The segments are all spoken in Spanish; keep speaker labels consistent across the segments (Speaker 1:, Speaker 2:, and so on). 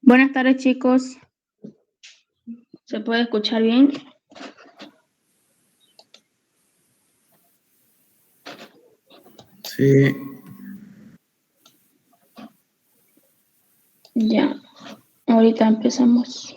Speaker 1: Buenas tardes, chicos. ¿Se puede escuchar bien?
Speaker 2: Sí.
Speaker 1: Ya, ahorita empezamos.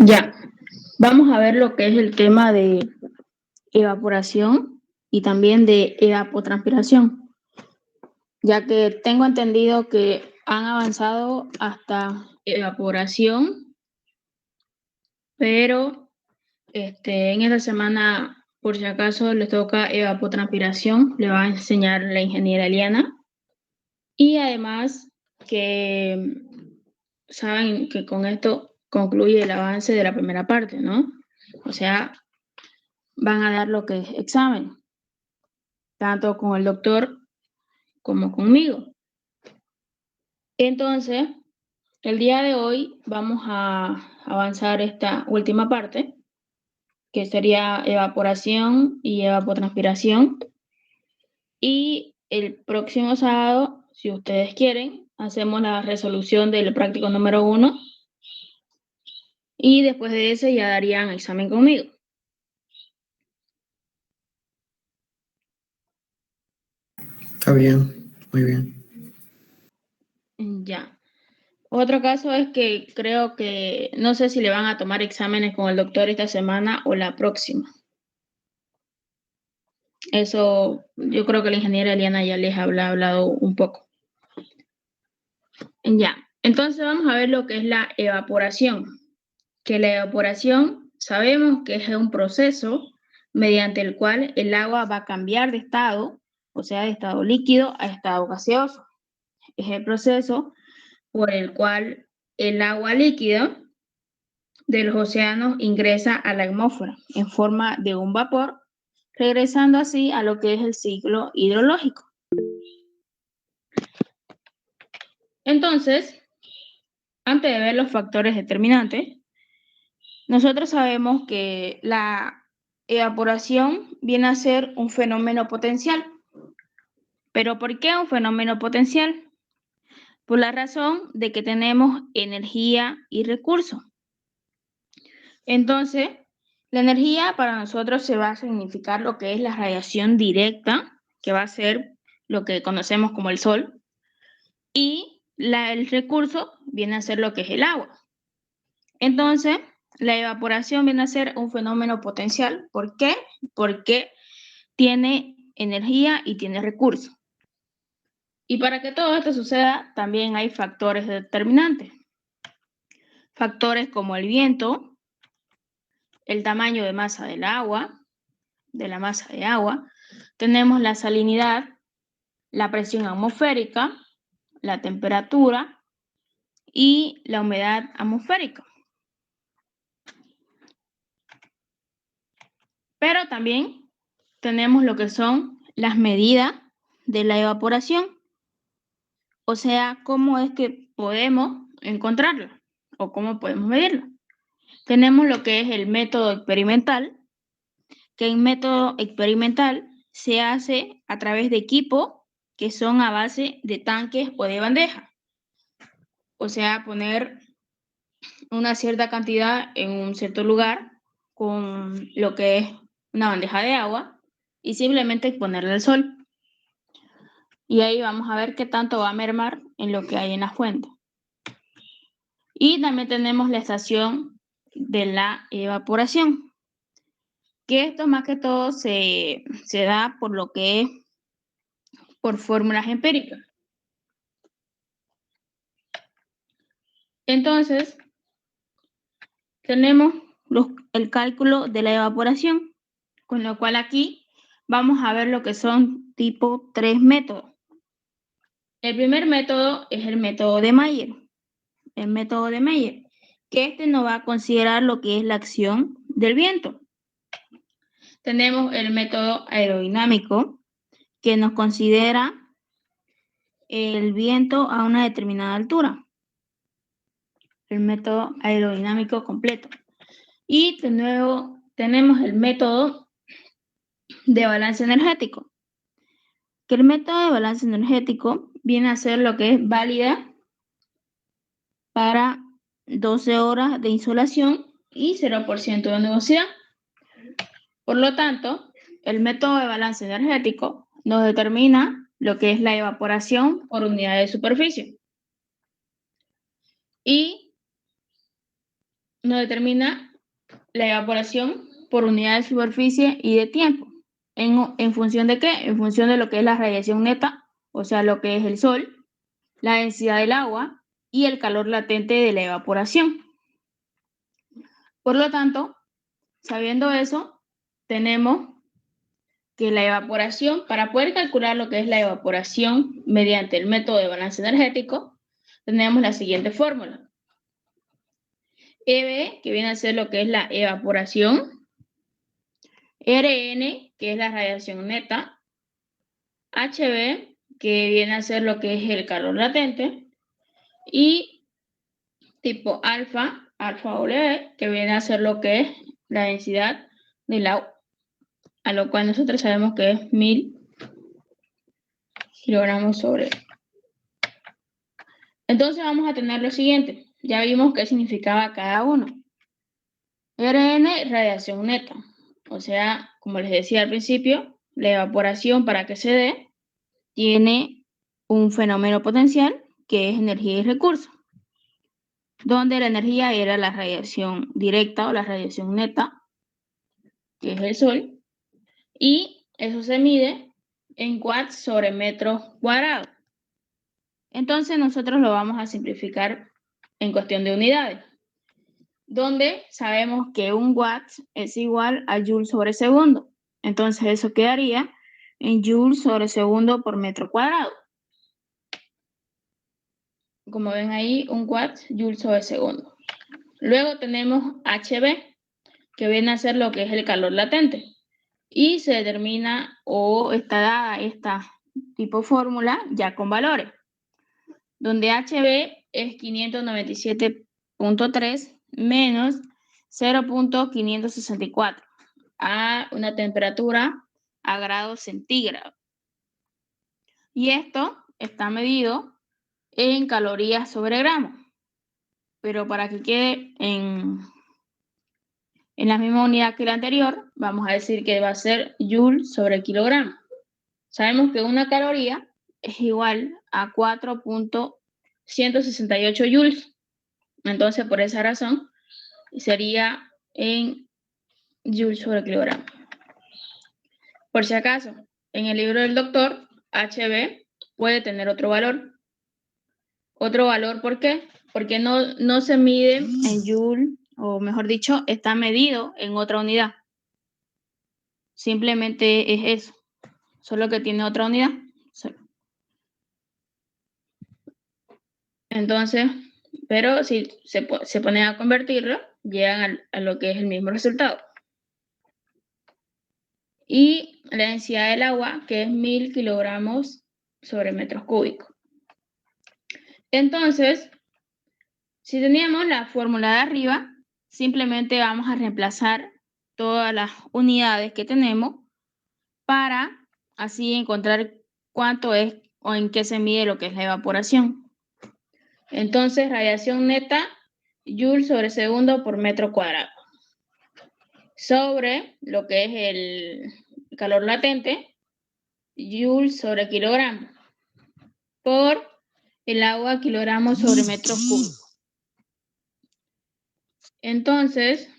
Speaker 1: Ya, vamos a ver lo que es el tema de evaporación y también de evapotranspiración, ya que tengo entendido que han avanzado hasta evaporación, pero en esta semana, por si acaso les toca evapotranspiración, le va a enseñar la ingeniera Eliana. Y además que saben que con esto concluye el avance de la primera parte, ¿no? O sea, van a dar lo que es examen, tanto con el doctor como conmigo. Entonces, el día de hoy vamos a avanzar esta última parte, que sería evaporación y evapotranspiración. Y el próximo sábado, si ustedes quieren, hacemos la resolución del práctico número 1 y después de ese ya darían examen conmigo.
Speaker 2: Está bien, muy bien.
Speaker 1: Ya. Otro caso es que creo que no sé si le van a tomar exámenes con el doctor esta semana o la próxima. Eso yo creo que la ingeniera Eliana ya les habrá hablado un poco. Ya. Entonces vamos a ver lo que es la evaporación. Que la evaporación sabemos que es un proceso mediante el cual el agua va a cambiar de estado, o sea, de estado líquido a estado gaseoso. Es el proceso por el cual el agua líquida de los océanos ingresa a la atmósfera en forma de un vapor, regresando así a lo que es el ciclo hidrológico. Entonces, antes de ver los factores determinantes, nosotros sabemos que la evaporación viene a ser un fenómeno potencial. ¿Pero por qué un fenómeno potencial? Por la razón de que tenemos energía y recursos. Entonces, la energía para nosotros se va a significar lo que es la radiación directa, que va a ser lo que conocemos como el sol, y el recurso viene a ser lo que es el agua. Entonces, la evaporación viene a ser un fenómeno potencial. ¿Por qué? Porque tiene energía y tiene recursos. Y para que todo esto suceda, también hay factores determinantes. Factores como el viento, el tamaño de masa del agua, de la masa de agua, tenemos la salinidad, la presión atmosférica, la temperatura y la humedad atmosférica. Pero también tenemos lo que son las medidas de la evaporación, o sea, cómo es que podemos encontrarla o cómo podemos medirla. Tenemos lo que es el método experimental, que en método experimental se hace a través de equipos que son a base de tanques o de bandejas. O sea, poner una cierta cantidad en un cierto lugar con lo que es una bandeja de agua y simplemente exponerle al sol. Y ahí vamos a ver qué tanto va a mermar en lo que hay en la fuente. Y también tenemos la estación de la evaporación, que esto más que todo se da por lo que es por fórmulas empíricas. Entonces, tenemos el cálculo de la evaporación, con lo cual aquí vamos a ver lo que son tipo 3 métodos. El primer método es el método de Mayer. El método de Mayer, que este nos va a considerar lo que es la acción del viento. Tenemos el método aerodinámico, que nos considera el viento a una determinada altura, el método aerodinámico completo. Y de nuevo tenemos el método de balance energético, que el método de balance energético viene a ser lo que es válida para 12 horas de insolación y 0% de nubosidad. Por lo tanto, el método de balance energético nos determina lo que es la evaporación por unidad de superficie y nos determina la evaporación por unidad de superficie y de tiempo. ¿En función de qué? En función de lo que es la radiación neta, o sea, lo que es el sol, la densidad del agua y el calor latente de la evaporación. Por lo tanto, sabiendo eso, tenemos que la evaporación, para poder calcular lo que es la evaporación mediante el método de balance energético, tenemos la siguiente fórmula. EB, que viene a ser lo que es la evaporación, Rn, que es la radiación neta, HB, que viene a ser lo que es el calor latente, y tipo alfa, alfa W, que viene a ser lo que es la densidad del agua, a lo cual nosotros sabemos que es 1000 kilogramos sobre. Entonces vamos a tener lo siguiente. Ya vimos qué significaba cada uno. Rn, radiación neta. O sea, como les decía al principio, la evaporación para que se dé tiene un fenómeno potencial que es energía y recurso, donde la energía era la radiación directa o la radiación neta, que es el sol, y eso se mide en watts sobre metros cuadrados. Entonces nosotros lo vamos a simplificar en cuestión de unidades, donde sabemos que un watt es igual a joule sobre segundo. Entonces eso quedaría en joule sobre segundo por metro cuadrado. Como ven ahí, un watt, joule sobre segundo. Luego tenemos HB, que viene a ser lo que es el calor latente. Y se determina o está dada esta tipo fórmula ya con valores, donde HB es 597.3 menos 0.564 a una temperatura a grados centígrados. Y esto está medido en calorías sobre gramo. Pero para que quede en la misma unidad que la anterior, vamos a decir que va a ser joule sobre kilogramo. Sabemos que una caloría es igual a 4.168 joules. Entonces, por esa razón, sería en joules sobre kilogramo. Por si acaso, en el libro del doctor, HB puede tener otro valor. Otro valor, ¿por qué? Porque no se mide en joule, o mejor dicho, está medido en otra unidad. Simplemente es eso, solo que tiene otra unidad. Entonces, pero si se ponen a convertirlo, llegan a lo que es el mismo resultado. Y la densidad del agua, que es 1000 kilogramos sobre metros cúbicos. Entonces, si teníamos la fórmula de arriba, simplemente vamos a reemplazar todas las unidades que tenemos para así encontrar cuánto es o en qué se mide lo que es la evaporación. Entonces, radiación neta, joule sobre segundo por metro cuadrado. Sobre lo que es el calor latente, joule sobre kilogramo. Por el agua, kilogramos sobre metros cúbicos. Entonces,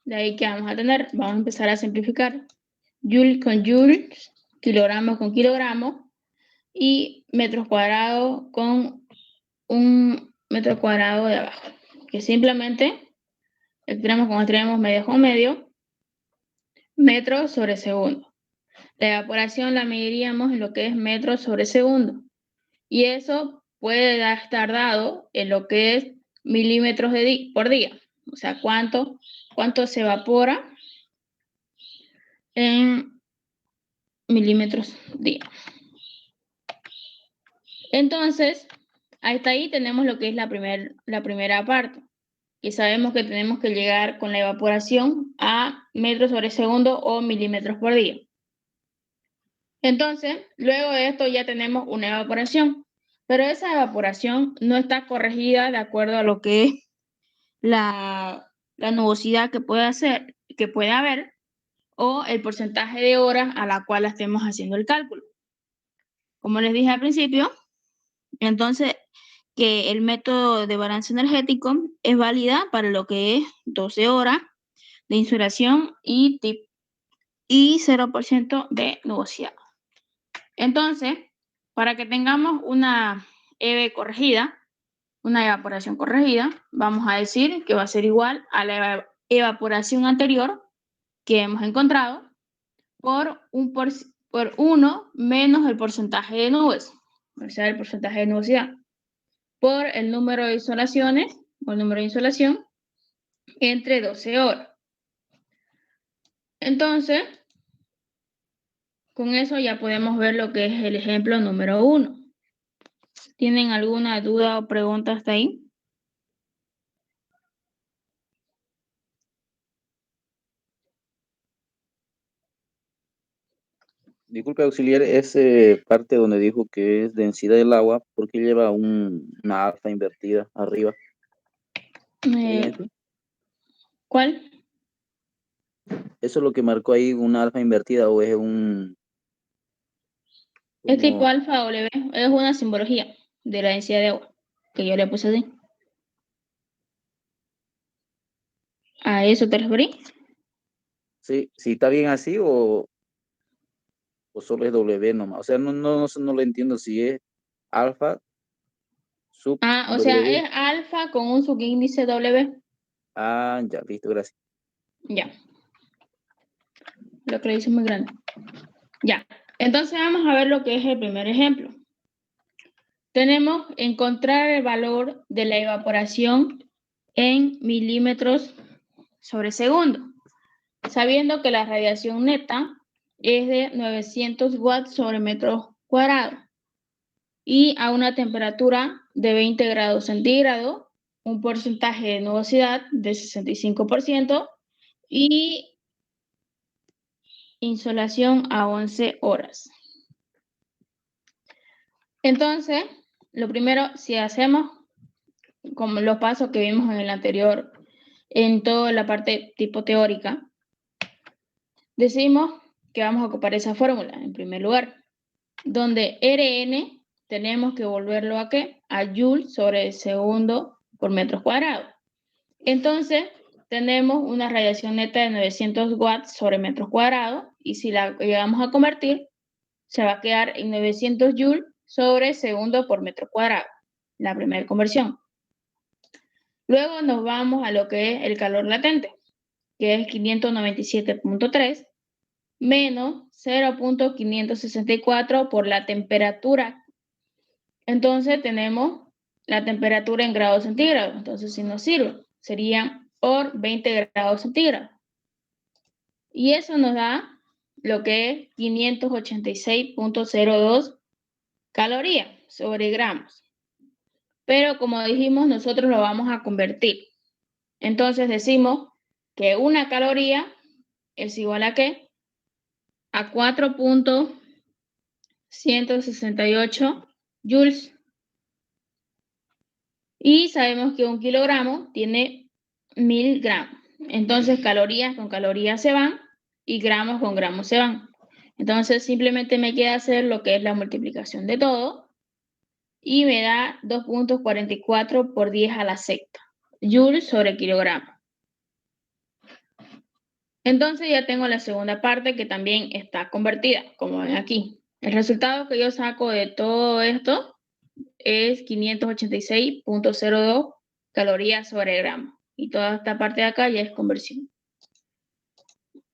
Speaker 1: de ahí que vamos a tener, vamos a empezar a simplificar. Joule con joule, kilogramos con kilogramos y metros cuadrados con un metro cuadrado de abajo. Que simplemente extremos con extremos, medio con medio, metros sobre segundo. La evaporación la mediríamos en lo que es metros sobre segundo. Y eso puede estar dado en lo que es milímetros por día. O sea, cuánto se evapora en milímetros día. Entonces, hasta ahí tenemos lo que es la primera parte. Y sabemos que tenemos que llegar con la evaporación a metros sobre segundo o milímetros por día. Entonces, luego de esto ya tenemos una evaporación, pero esa evaporación no está corregida de acuerdo a lo que es la nubosidad que puede haber, o el porcentaje de horas a la cual estemos haciendo el cálculo. Como les dije al principio, entonces que el método de balance energético es válida para lo que es 12 horas de insolación y 0% de nubosidad. Entonces, para que tengamos una EV corregida, una evaporación corregida, vamos a decir que va a ser igual a la evaporación anterior que hemos encontrado por 1 menos el porcentaje de nubes, o sea, el porcentaje de nubosidad, por el número de insolaciones, o el número de insolación, entre 12 horas. Entonces, con eso ya podemos ver lo que es el ejemplo número 1. ¿Tienen alguna duda o pregunta hasta ahí?
Speaker 3: Disculpe, auxiliar, esa parte donde dijo que es densidad del agua, ¿por qué lleva una alfa invertida arriba? ¿Está bien eso?
Speaker 1: ¿Cuál?
Speaker 3: ¿Eso es lo que marcó ahí, una alfa invertida o es
Speaker 1: Es tipo
Speaker 3: como...
Speaker 1: alfa W, es una simbología de la densidad de agua, que yo le puse así. ¿A eso te referí?
Speaker 3: Sí, si está bien así o solo es W nomás? O sea, no lo entiendo si es alfa sub
Speaker 1: O sea,
Speaker 3: W.
Speaker 1: es alfa con un subíndice W.
Speaker 3: Ah, ya, listo, gracias.
Speaker 1: Ya. Lo que le hice es muy grande. Ya. Entonces vamos a ver lo que es el primer ejemplo. Tenemos encontrar el valor de la evaporación en milímetros sobre segundo, sabiendo que la radiación neta es de 900 watts sobre metros cuadrados y a una temperatura de 20 grados centígrados, un porcentaje de nubosidad de 65% y insolación a 11 horas. Entonces, lo primero, si hacemos como los pasos que vimos en el anterior, en toda la parte tipo teórica, decimos que vamos a ocupar esa fórmula en primer lugar, donde Rn tenemos que volverlo a ¿qué? A Joule sobre segundo por metros cuadrados. Entonces, tenemos una radiación neta de 900 watts sobre metros cuadrados, y si la llegamos a convertir, se va a quedar en 900 joules sobre segundo por metro cuadrado, la primera conversión. Luego nos vamos a lo que es el calor latente, que es 597.3 menos 0.564 por la temperatura. Entonces tenemos la temperatura en grados centígrados. Entonces, si nos sirve, sería por 20 grados centígrados. Y eso nos da lo que es 586.02 calorías sobre gramos. Pero como dijimos, nosotros lo vamos a convertir. Entonces decimos que una caloría es igual a ¿qué? A 4.168 joules. Y sabemos que 1 kilogramo tiene 1000 gramos. Entonces, calorías con calorías se van y gramos con gramos se van. Entonces, simplemente me queda hacer lo que es la multiplicación de todo y me da 2.44 por 10 a la sexta joules sobre kilogramo. Entonces ya tengo la segunda parte que también está convertida, como ven aquí. El resultado que yo saco de todo esto es 586.02 calorías sobre gramo. Y toda esta parte de acá ya es conversión.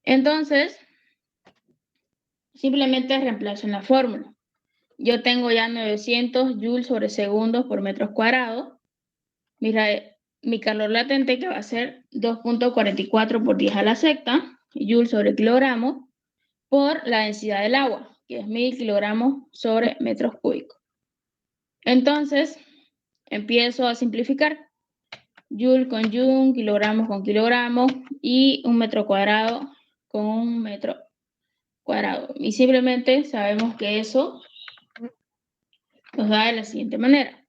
Speaker 1: Entonces, simplemente reemplazo en la fórmula. Yo tengo ya 900 joules sobre segundos por metros cuadrados. Mira, mi calor latente que va a ser 2.44 por 10 a la sexta joules sobre kilogramo. por la densidad del agua, que es 1000 kilogramos sobre metros cúbicos. Entonces, empiezo a simplificar. Joule con joule, kilogramos con kilogramos y un metro cuadrado con un metro cuadrado. Y simplemente sabemos que eso nos da de la siguiente manera.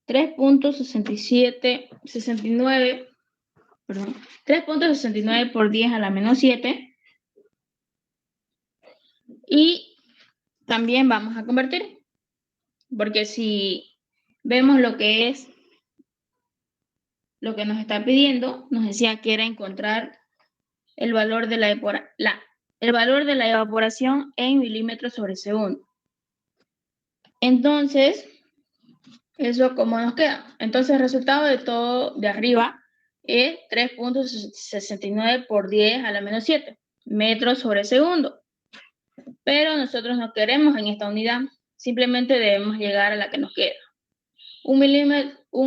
Speaker 1: 3.69 por 10 a la menos 7. Y también vamos a convertir, porque si vemos lo que es lo que nos está pidiendo, nos decía que era encontrar el valor de la evaporación en milímetros sobre segundo. Entonces, ¿eso cómo nos queda? Entonces, el resultado de todo de arriba es 3.69 por 10 a la menos 7 metros sobre segundo. Pero nosotros no queremos en esta unidad, simplemente debemos llegar a la que nos queda. Un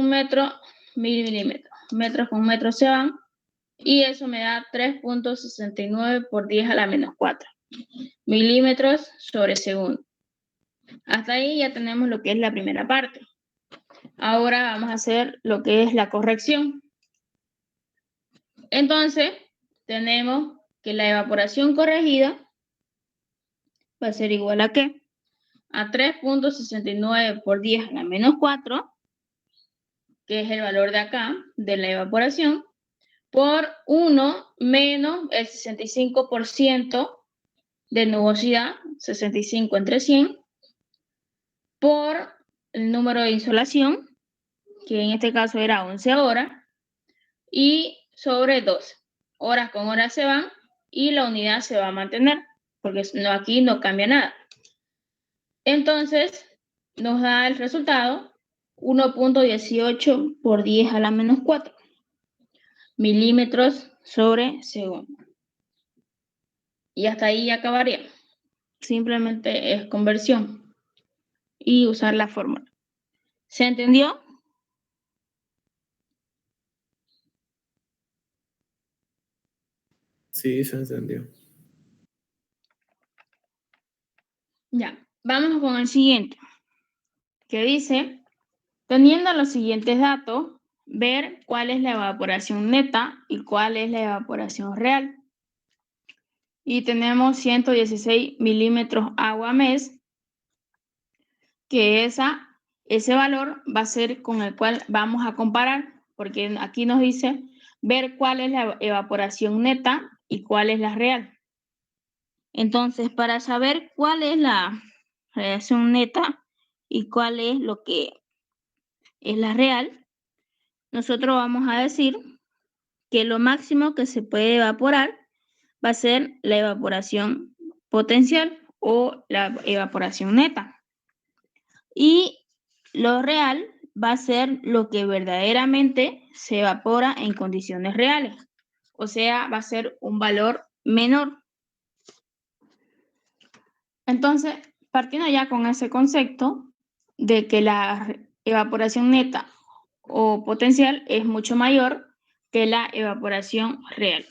Speaker 1: metro, 1000 milímetros. Metros con metros se van, y eso me da 3.69 por 10 a la menos 4 milímetros sobre segundo. Hasta ahí ya tenemos lo que es la primera parte. Ahora vamos a hacer lo que es la corrección. Entonces, tenemos que la evaporación corregida va a ser igual a ¿qué? A 3.69 por 10 a la menos 4, que es el valor de acá, de la evaporación, por 1 menos el 65% de nubosidad, 65 entre 100, por el número de insolación, que en este caso era 11 horas, y sobre 12. Horas con horas se van y la unidad se va a mantener, porque aquí no cambia nada. Entonces, nos da el resultado 1.18 por 10 a la menos 4 milímetros sobre segundo. Y hasta ahí acabaría. Simplemente es conversión y usar la fórmula. ¿Se entendió?
Speaker 2: Sí, se entendió.
Speaker 1: Ya, vamos con el siguiente, que dice, teniendo los siguientes datos, ver cuál es la evaporación neta y cuál es la evaporación real. Y tenemos 116 milímetros agua mes, que ese valor va a ser con el cual vamos a comparar, porque aquí nos dice ver cuál es la evaporación neta y cuál es la real. Entonces, para saber cuál es la radiación neta y cuál es lo que es la real, nosotros vamos a decir que lo máximo que se puede evaporar va a ser la evaporación potencial o la evaporación neta. Y lo real va a ser lo que verdaderamente se evapora en condiciones reales. O sea, va a ser un valor menor. Entonces, partiendo ya con ese concepto de que la evaporación neta o potencial es mucho mayor que la evaporación real.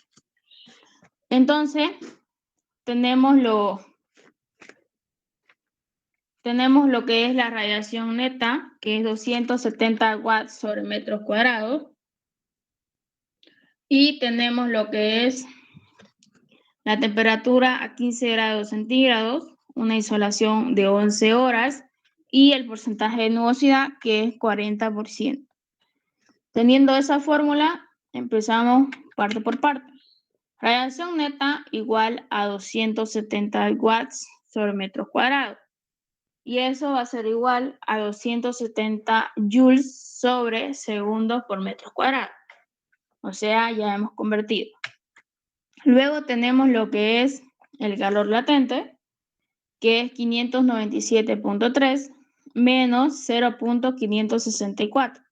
Speaker 1: Entonces, tenemos lo que es la radiación neta, que es 270 watts sobre metros cuadrados. Y tenemos lo que es la temperatura a 15 grados centígrados, una insolación de 11 horas y el porcentaje de nubosidad, que es 40%. Teniendo esa fórmula, empezamos parte por parte. Radiación neta igual a 270 watts sobre metros cuadrados. Y eso va a ser igual a 270 joules sobre segundos por metro cuadrado. O sea, ya hemos convertido. Luego tenemos lo que es el calor latente, que es 597.3 menos 0.564,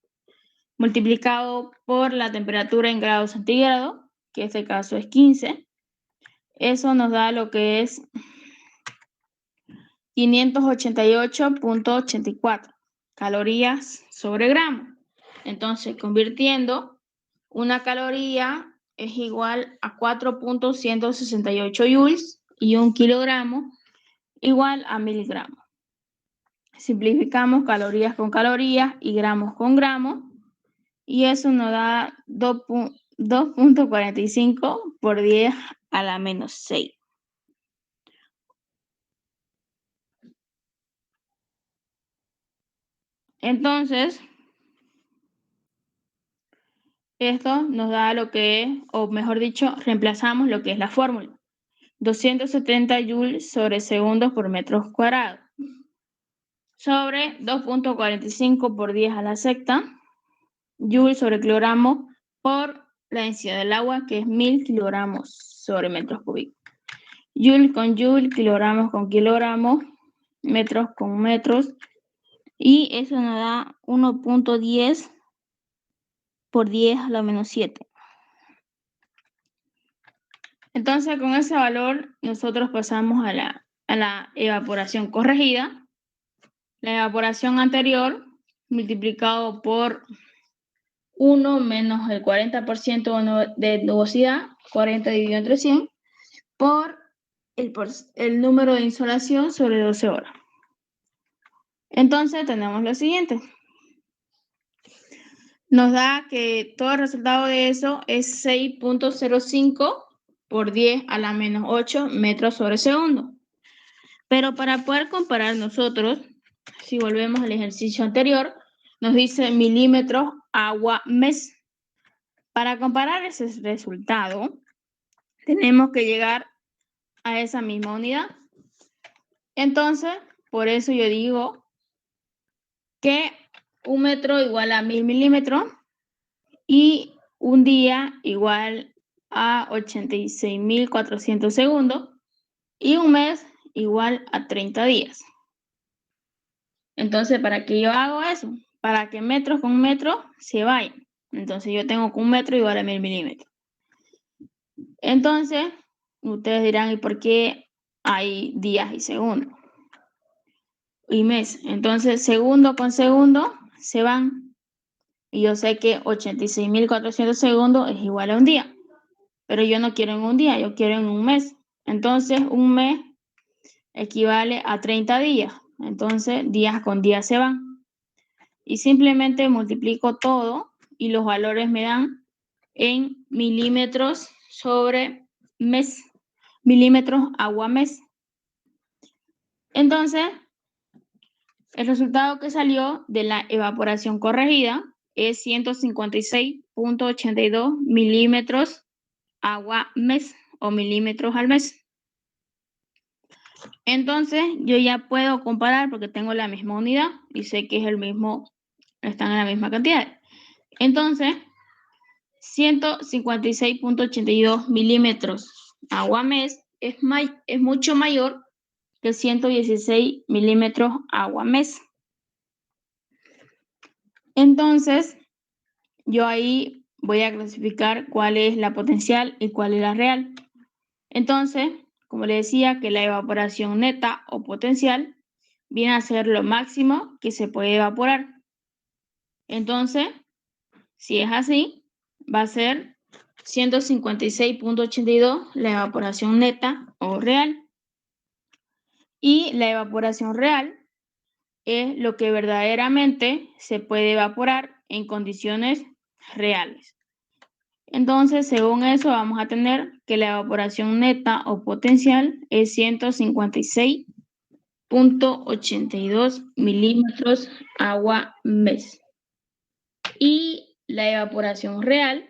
Speaker 1: multiplicado por la temperatura en grados centígrados, que en este caso es 15. Eso nos da lo que es 588.84 calorías sobre gramo. Entonces, convirtiendo, una caloría es igual a 4.168 joules y 1 kilogramo igual a 1000 gramos. Simplificamos calorías con calorías y gramos con gramos, y eso nos da 2.45 por 10 a la menos 6. Entonces, esto nos da lo que es, o mejor dicho, reemplazamos lo que es la fórmula. 270 joules sobre segundos por metros cuadrados sobre 2.45 por 10 a la sexta joules sobre kilogramo por la densidad del agua, que es 1000 kilogramos sobre metros cúbicos. Joule con joule, kilogramos con kilogramos, metros con metros, y eso nos da 1.10 por 10 a la menos 7. Entonces, con ese valor, nosotros pasamos a la evaporación corregida. La evaporación anterior, multiplicado por 1 menos el 40% de nubosidad, 40 dividido entre 100, por el número de insolación sobre 12 horas. Entonces, tenemos lo siguiente. Nos da que todo el resultado de eso es 6.05 por 10 a la menos 8 metros sobre segundo. Pero para poder comparar nosotros, si volvemos al ejercicio anterior, nos dice milímetros agua mes. Para comparar ese resultado, tenemos que llegar a esa misma unidad. Entonces, por eso yo digo que 1 metro igual a 1000 milímetros y un día igual a 86.400 segundos y un mes igual a 30 días. Entonces, ¿para qué yo hago eso? Para que metros con metros se vayan. Entonces, yo tengo que 1 metro igual a 1000 milímetros. Entonces, ustedes dirán, ¿y por qué hay días y segundos? Y mes. Entonces, segundo con segundo se van. Y yo sé que 86.400 segundos es igual a un día. Pero yo no quiero en un día, yo quiero en un mes. Entonces, un mes equivale a 30 días. Entonces, días con días se van. Y simplemente multiplico todo y los valores me dan en milímetros sobre mes. Milímetros agua mes. Entonces, el resultado que salió de la evaporación corregida es 156.82 milímetros agua mes o milímetros al mes. Entonces, yo ya puedo comparar porque tengo la misma unidad y sé que es el mismo, están en la misma cantidad. Entonces, 156.82 milímetros agua mes es mucho mayor que 116 milímetros agua mes. Entonces, yo ahí voy a clasificar cuál es la potencial y cuál es la real. Entonces, como le decía, que la evaporación neta o potencial viene a ser lo máximo que se puede evaporar. Entonces, si es así, va a ser 156.82 la evaporación neta o real. Y la evaporación real es lo que verdaderamente se puede evaporar en condiciones reales. Entonces, según eso, vamos a tener que la evaporación neta o potencial es 156.82 milímetros agua mes. Y la evaporación real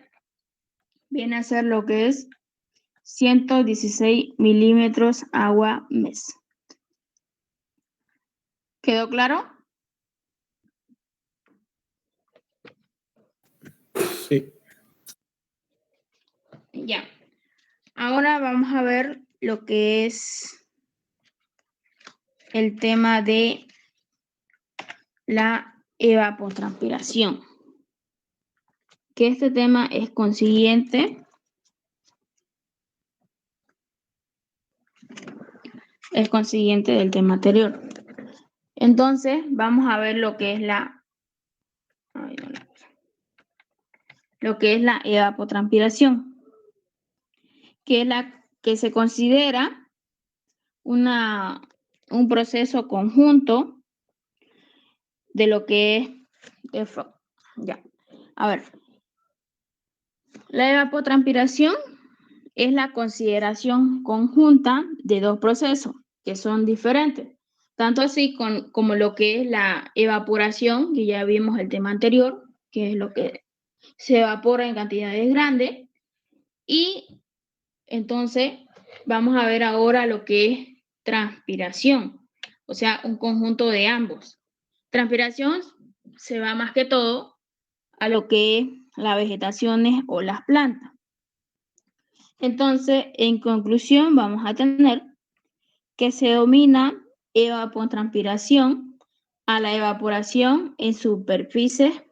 Speaker 1: viene a ser lo que es 116 milímetros agua mes. ¿Quedó claro?
Speaker 2: Sí.
Speaker 1: Ya. Ahora vamos a ver lo que es el tema de la evapotranspiración. Que este tema es consiguiente del tema anterior. Entonces, vamos a ver lo que es la evapotranspiración, que es la que se considera un proceso conjunto de lo que es ya. A ver, la evapotranspiración es la consideración conjunta de dos procesos que son diferentes, tanto así como lo que es la evaporación, que ya vimos el tema anterior, que es lo que se evapora en cantidades grandes, y entonces vamos a ver ahora lo que es transpiración, o sea, un conjunto de ambos. Transpiración se va más que todo a lo que es las vegetaciones o las plantas. Entonces, en conclusión, vamos a tener que se denomina evapotranspiración a la evaporación en superficies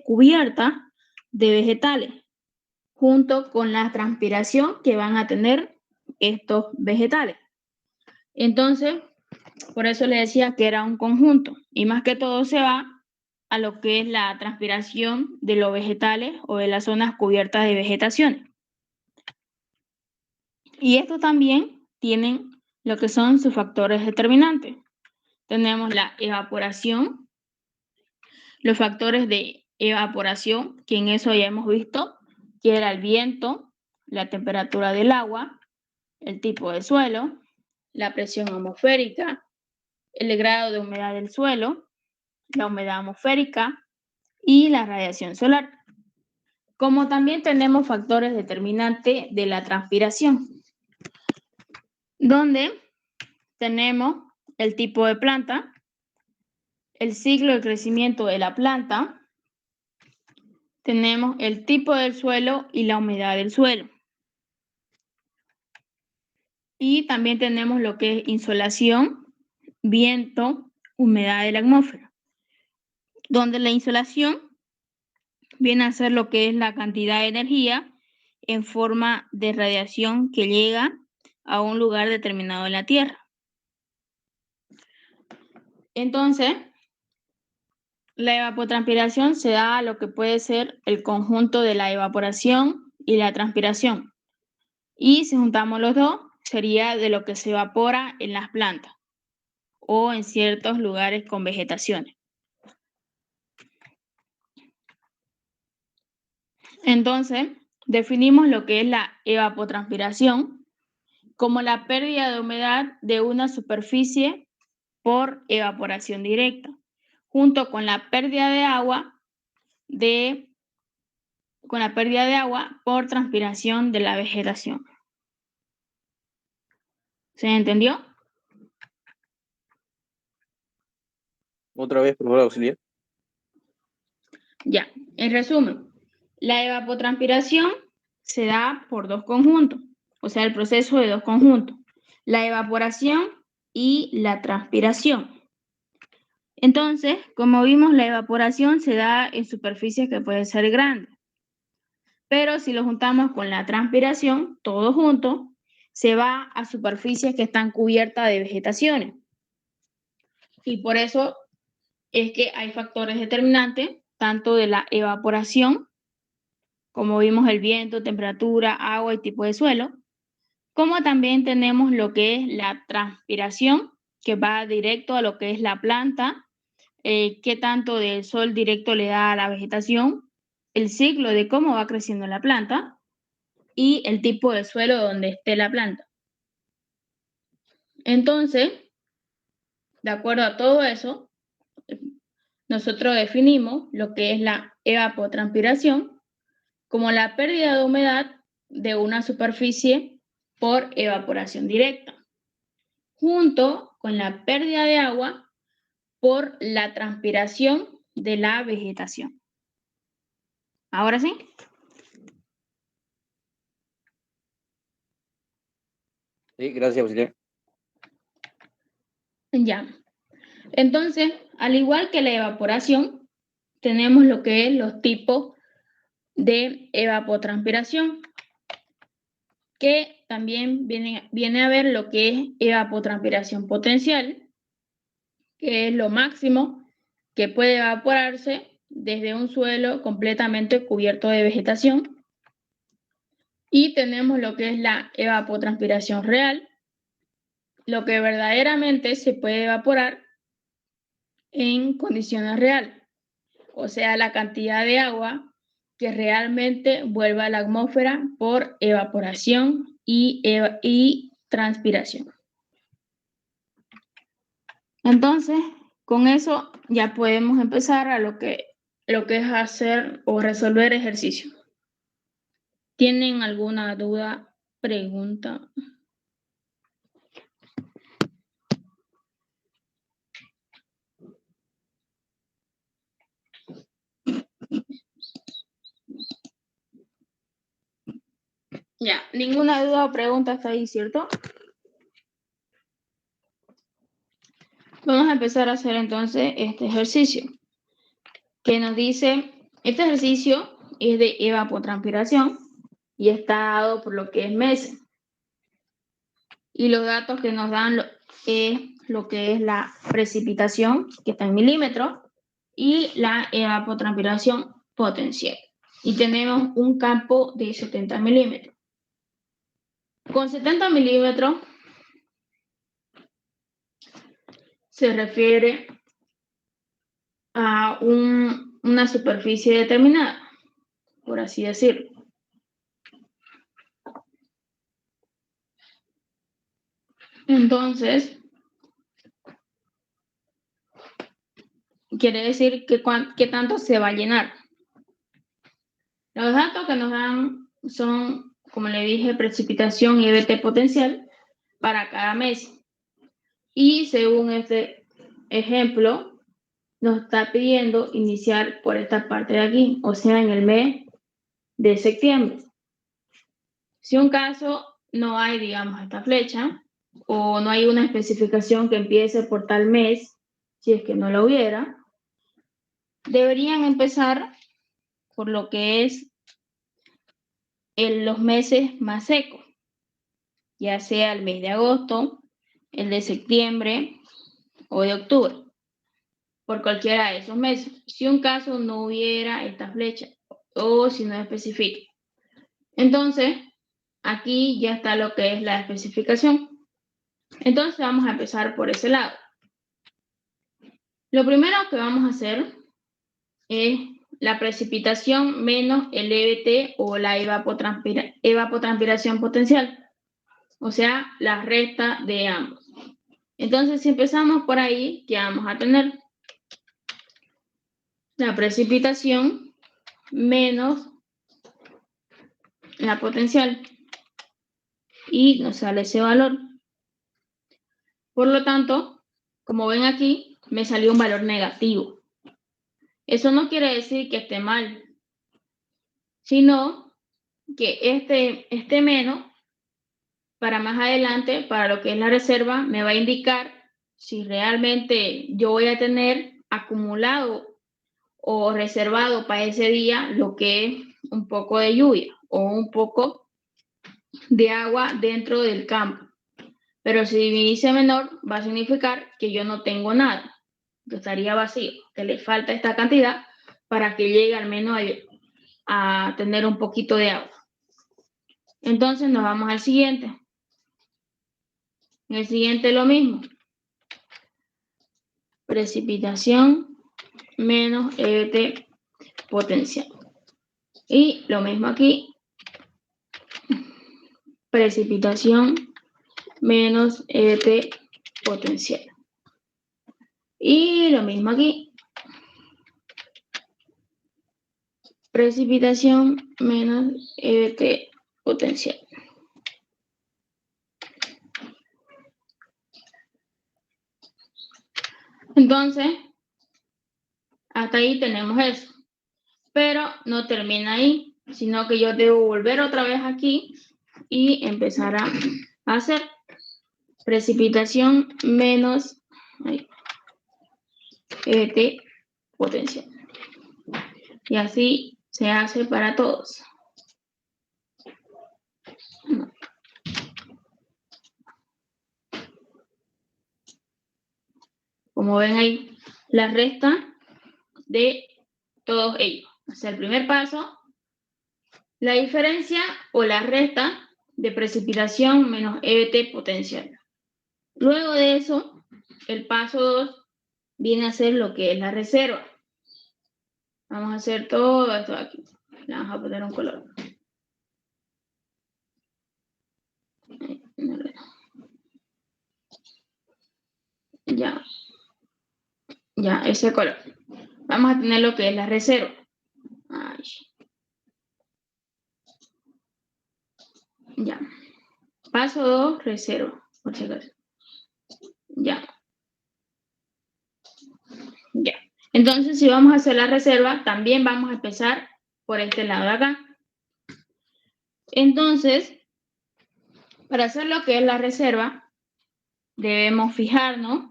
Speaker 1: cubiertas de vegetales, junto con la transpiración que van a tener estos vegetales. Entonces, por eso le decía que era un conjunto, y más que todo se va a lo que es la transpiración de los vegetales o de las zonas cubiertas de vegetaciones. Y esto también tienen lo que son sus factores determinantes. Tenemos la evaporación, los factores de evaporación, que en eso ya hemos visto, que era el viento, la temperatura del agua, el tipo de suelo, la presión atmosférica, el grado de humedad del suelo, la humedad atmosférica y la radiación solar. Como también tenemos factores determinantes de la transpiración, donde tenemos el tipo de planta, el ciclo de crecimiento de la planta, tenemos el tipo del suelo y la humedad del suelo. Y también tenemos lo que es insolación, viento, humedad de la atmósfera, donde la insolación viene a ser lo que es la cantidad de energía en forma de radiación que llega a un lugar determinado en la Tierra. Entonces, la evapotranspiración se da a lo que puede ser el conjunto de la evaporación y la transpiración. Y si juntamos los dos, sería de lo que se evapora en las plantas o en ciertos lugares con vegetaciones. Entonces, definimos lo que es la evapotranspiración como la pérdida de humedad de una superficie por evaporación directa, junto con la pérdida de agua por transpiración de la vegetación. ¿Se entendió?
Speaker 3: Otra vez, por favor, auxiliar.
Speaker 1: Ya, en resumen, la evapotranspiración se da por dos conjuntos, o sea, el proceso de dos conjuntos, la evaporación y la transpiración. Entonces, como vimos, la evaporación se da en superficies que pueden ser grandes, pero si lo juntamos con la transpiración, todo junto, se va a superficies que están cubiertas de vegetaciones. Y por eso es que hay factores determinantes, tanto de la evaporación, como vimos el viento, temperatura, agua y tipo de suelo, como también tenemos lo que es la transpiración, que va directo a lo que es la planta, qué tanto del sol directo le da a la vegetación, el ciclo de cómo va creciendo la planta y el tipo de suelo donde esté la planta. Entonces, de acuerdo a todo eso, nosotros definimos lo que es la evapotranspiración como la pérdida de humedad de una superficie por evaporación directa, junto con la pérdida de agua por la transpiración de la vegetación. ¿Ahora sí?
Speaker 3: Sí, gracias, auxiliar.
Speaker 1: Ya. Entonces, al igual que la evaporación, tenemos lo que es los tipos de evapotranspiración, que también viene a ver lo que es evapotranspiración potencial, que es lo máximo que puede evaporarse desde un suelo completamente cubierto de vegetación. Y tenemos lo que es la evapotranspiración real, lo que verdaderamente se puede evaporar en condiciones reales, o sea, la cantidad de agua que realmente vuelve a la atmósfera por evaporación y transpiración. Entonces, con eso ya podemos empezar a lo que es hacer o resolver ejercicio. ¿Tienen alguna duda, pregunta? Ya, ninguna duda o pregunta hasta ahí, ¿cierto? Vamos a empezar a hacer entonces este ejercicio, que nos dice, este ejercicio es de evapotranspiración y está dado por lo que es meses. Y los datos que nos dan es lo que es la precipitación, que está en milímetros, y la evapotranspiración potencial. Y tenemos un campo de 70 milímetros. Con 70 milímetros se refiere a una superficie determinada, por así decirlo. Entonces, quiere decir que tanto se va a llenar. Los datos que nos dan son, como le dije, precipitación y EBT potencial para cada mes. Y según este ejemplo, nos está pidiendo iniciar por esta parte de aquí, o sea, en el mes de septiembre. Si un caso no hay, digamos, esta flecha, o no hay una especificación que empiece por tal mes, si es que no la hubiera, deberían empezar por lo que es en los meses más secos, ya sea el mes de agosto, el de septiembre o de octubre, por cualquiera de esos meses. Si un caso no hubiera esta flecha o si no especifica. Entonces, aquí ya está lo que es la especificación. Entonces vamos a empezar por ese lado. Lo primero que vamos a hacer es la precipitación menos el EBT o la evapotranspiración potencial, o sea, la resta de ambos. Entonces, si empezamos por ahí, ¿qué vamos a tener? La precipitación menos la potencial. Y nos sale ese valor. Por lo tanto, como ven aquí, me salió un valor negativo. Eso no quiere decir que esté mal, sino que este menos, para más adelante, para lo que es la reserva, me va a indicar si realmente yo voy a tener acumulado o reservado para ese día lo que es un poco de lluvia o un poco de agua dentro del campo. Pero si me dice menor, va a significar que yo no tengo nada, que estaría vacío, que le falta esta cantidad para que llegue al menos a tener un poquito de agua. Entonces nos vamos al siguiente. En el siguiente lo mismo. Precipitación menos EBT potencial. Y lo mismo aquí. Precipitación menos EBT potencial. Y lo mismo aquí. Precipitación menos EBT potencial. Entonces, hasta ahí tenemos eso. Pero no termina ahí, sino que yo debo volver otra vez aquí y empezar a hacer precipitación menos EBT potencial. Y así se hace para todos. Como ven ahí, la resta de todos ellos. O sea, el primer paso, la diferencia o la resta de precipitación menos EBT potencial. Luego de eso, el paso 2 viene a ser lo que es la reserva. Vamos a hacer todo esto aquí. Le vamos a poner un color. Ya. Ya, ese color. Vamos a tener lo que es la reserva. Ay. Ya. Paso 2, reserva. Por si acaso. Ya. Ya. Entonces, si vamos a hacer la reserva, también vamos a empezar por este lado de acá. Entonces, para hacer lo que es la reserva, debemos fijarnos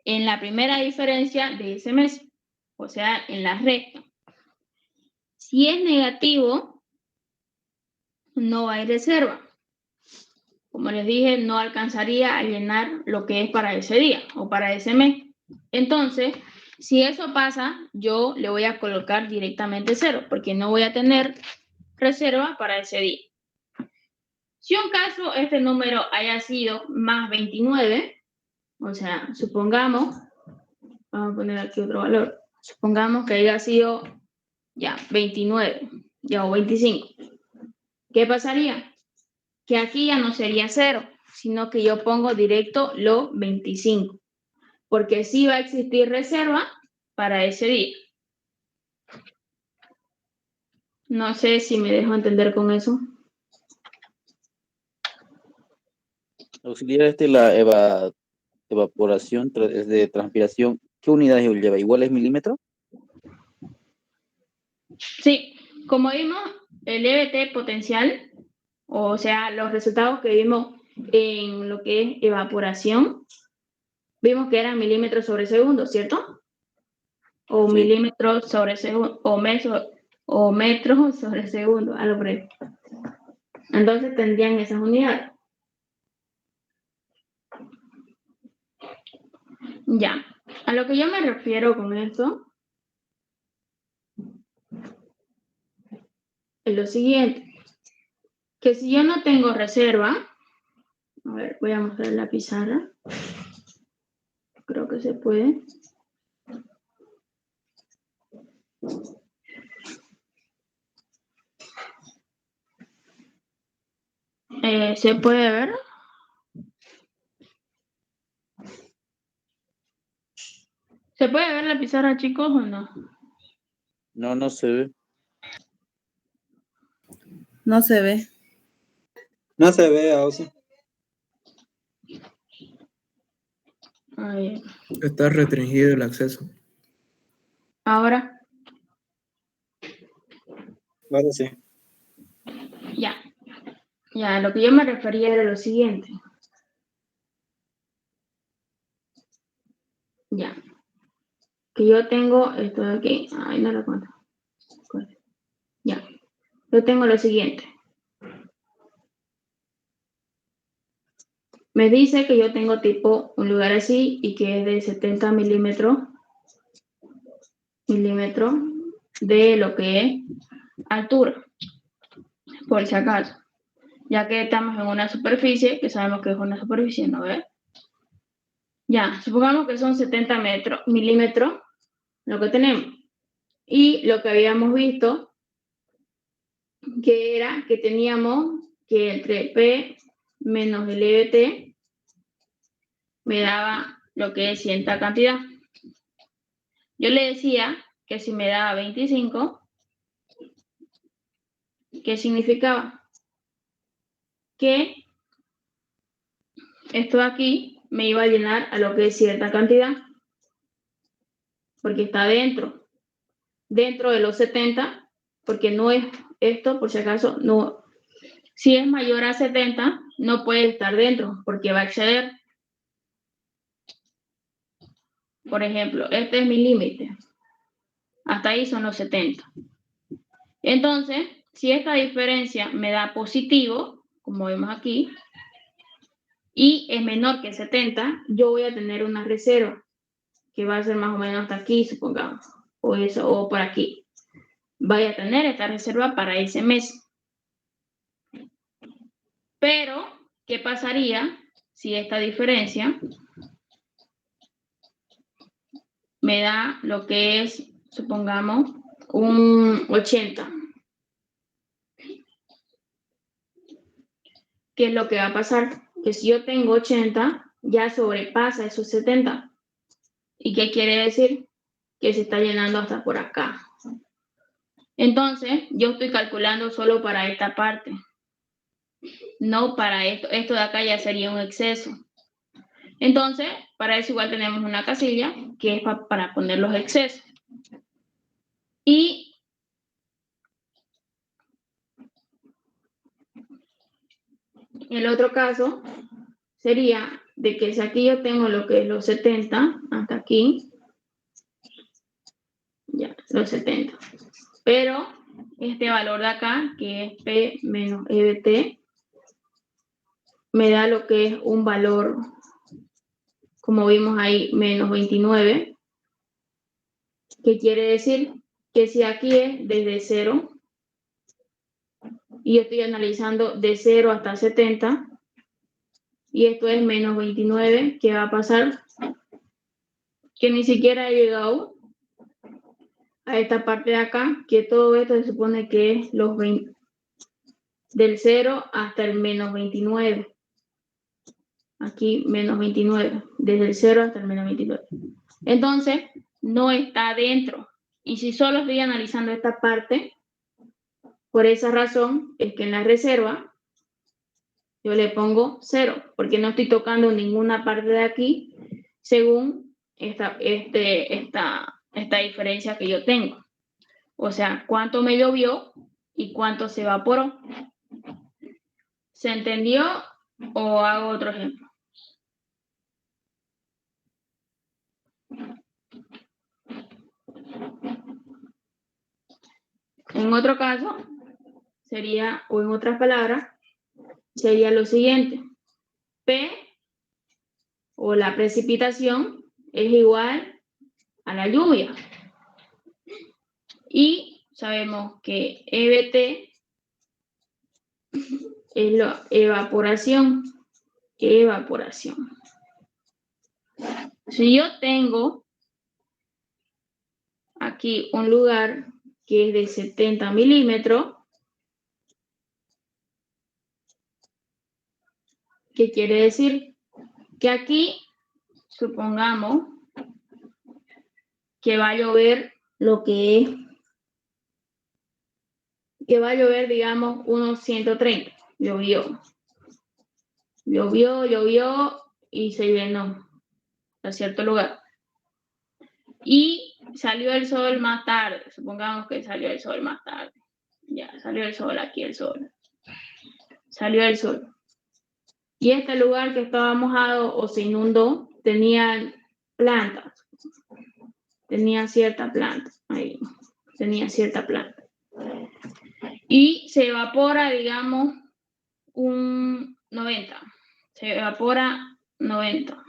Speaker 1: en la primera diferencia de ese mes, o sea, en la recta. Si es negativo, no hay reserva. Como les dije, no alcanzaría a llenar lo que es para ese día o para ese mes. Entonces, si eso pasa, yo le voy a colocar directamente 0, porque no voy a tener reserva para ese día. Si un caso este número haya sido más 29, o sea, supongamos, vamos a poner aquí otro valor, supongamos que haya sido ya 29, ya o 25. ¿Qué pasaría? Que aquí ya no sería 0, sino que yo pongo directo lo 25, porque sí va a existir reserva para ese día. No sé si me dejo entender con eso.
Speaker 3: Auxiliar la evaporación de transpiración, ¿qué unidades lleva? ¿Igual es milímetro?
Speaker 1: Sí, como vimos, el EBT potencial, o sea, los resultados que vimos en lo que es evaporación, vimos que eran milímetros sobre segundo, ¿cierto? O
Speaker 3: Sí.
Speaker 1: milímetros sobre segundo, o metros sobre segundo, algo por ahí. Entonces tendrían esas unidades. Ya, a lo que yo me refiero con esto es lo siguiente, que si yo no tengo reserva, a ver, voy a mostrar la pizarra, creo que se puede. ¿Se puede ver? ¿Se puede ver la pizarra, chicos, o no?
Speaker 3: No, no se ve.
Speaker 4: No se ve.
Speaker 2: No se ve, Ausi.
Speaker 1: Ahí.
Speaker 2: Está restringido el acceso.
Speaker 1: Ahora,
Speaker 2: Vale, sí.
Speaker 1: ya. Ya, lo que yo me refería era lo siguiente. Ya. Que yo tengo esto de aquí. Ay, no lo cuento. Ya. Yo tengo lo siguiente. Me dice que yo tengo tipo un lugar así y que es de 70 milímetros de lo que es altura, por si acaso. Ya que estamos en una superficie, que sabemos que es una superficie, ¿no ves? Ya, supongamos que son 70 milímetros lo que tenemos. Y lo que habíamos visto, que era que teníamos que entre P menos el EBT me daba lo que es cierta cantidad. Yo le decía que si me daba 25, ¿qué significaba? Que esto de aquí me iba a llenar a lo que es cierta cantidad, porque está dentro de los 70, porque no es esto, por si acaso, no. Si es mayor a 70, no puede estar dentro, porque va a exceder. Por ejemplo, este es mi límite. Hasta ahí son los 70. Entonces, si esta diferencia me da positivo, como vemos aquí, y es menor que 70, yo voy a tener una reserva, que va a ser más o menos hasta aquí, supongamos, o por aquí. Vaya a tener esta reserva para ese mes. Pero, ¿qué pasaría si esta diferencia me da lo que es, supongamos, un 80. ¿Qué es lo que va a pasar? Que si yo tengo 80, ya sobrepasa esos 70. ¿Y qué quiere decir? Que se está llenando hasta por acá. Entonces, yo estoy calculando solo para esta parte, no para esto. Esto de acá ya sería un exceso. Entonces, para eso igual tenemos una casilla que es para poner los excesos. Y el otro caso sería de que si aquí yo tengo lo que es los 70, hasta aquí, ya, los 70. Pero este valor de acá, que es P menos EBT, me da lo que es un valor, como vimos ahí, menos 29, que quiere decir que si aquí es desde 0, y yo estoy analizando de 0 hasta 70, y esto es menos 29, ¿qué va a pasar? Que ni siquiera he llegado a esta parte de acá, que todo esto se supone que es los 20, del 0 hasta el menos 29. Aquí menos 29, desde el 0 hasta el menos 29. Entonces, no está dentro. Y si solo estoy analizando esta parte, por esa razón es que en la reserva yo le pongo 0, porque no estoy tocando ninguna parte de aquí según esta diferencia que yo tengo. O sea, cuánto me llovió y cuánto se evaporó. ¿Se entendió o hago otro ejemplo? En otro caso, sería, o en otras palabras, sería lo siguiente. P, o la precipitación, es igual a la lluvia. Y sabemos que EBT es la evaporación. Evaporación. Si yo tengo aquí un lugar que es de 70 milímetros, ¿qué quiere decir? Que aquí, supongamos, que va a llover lo que es, que va a llover, digamos, unos 130. Llovió y se llenó a cierto lugar. Y salió el sol más tarde, supongamos que salió el sol más tarde. Ya, salió el sol, aquí el sol. Salió el sol. Y este lugar que estaba mojado o se inundó, tenía plantas. Tenía cierta planta, ahí, tenía cierta planta. Y se evapora, digamos, un 90. Se evapora 90.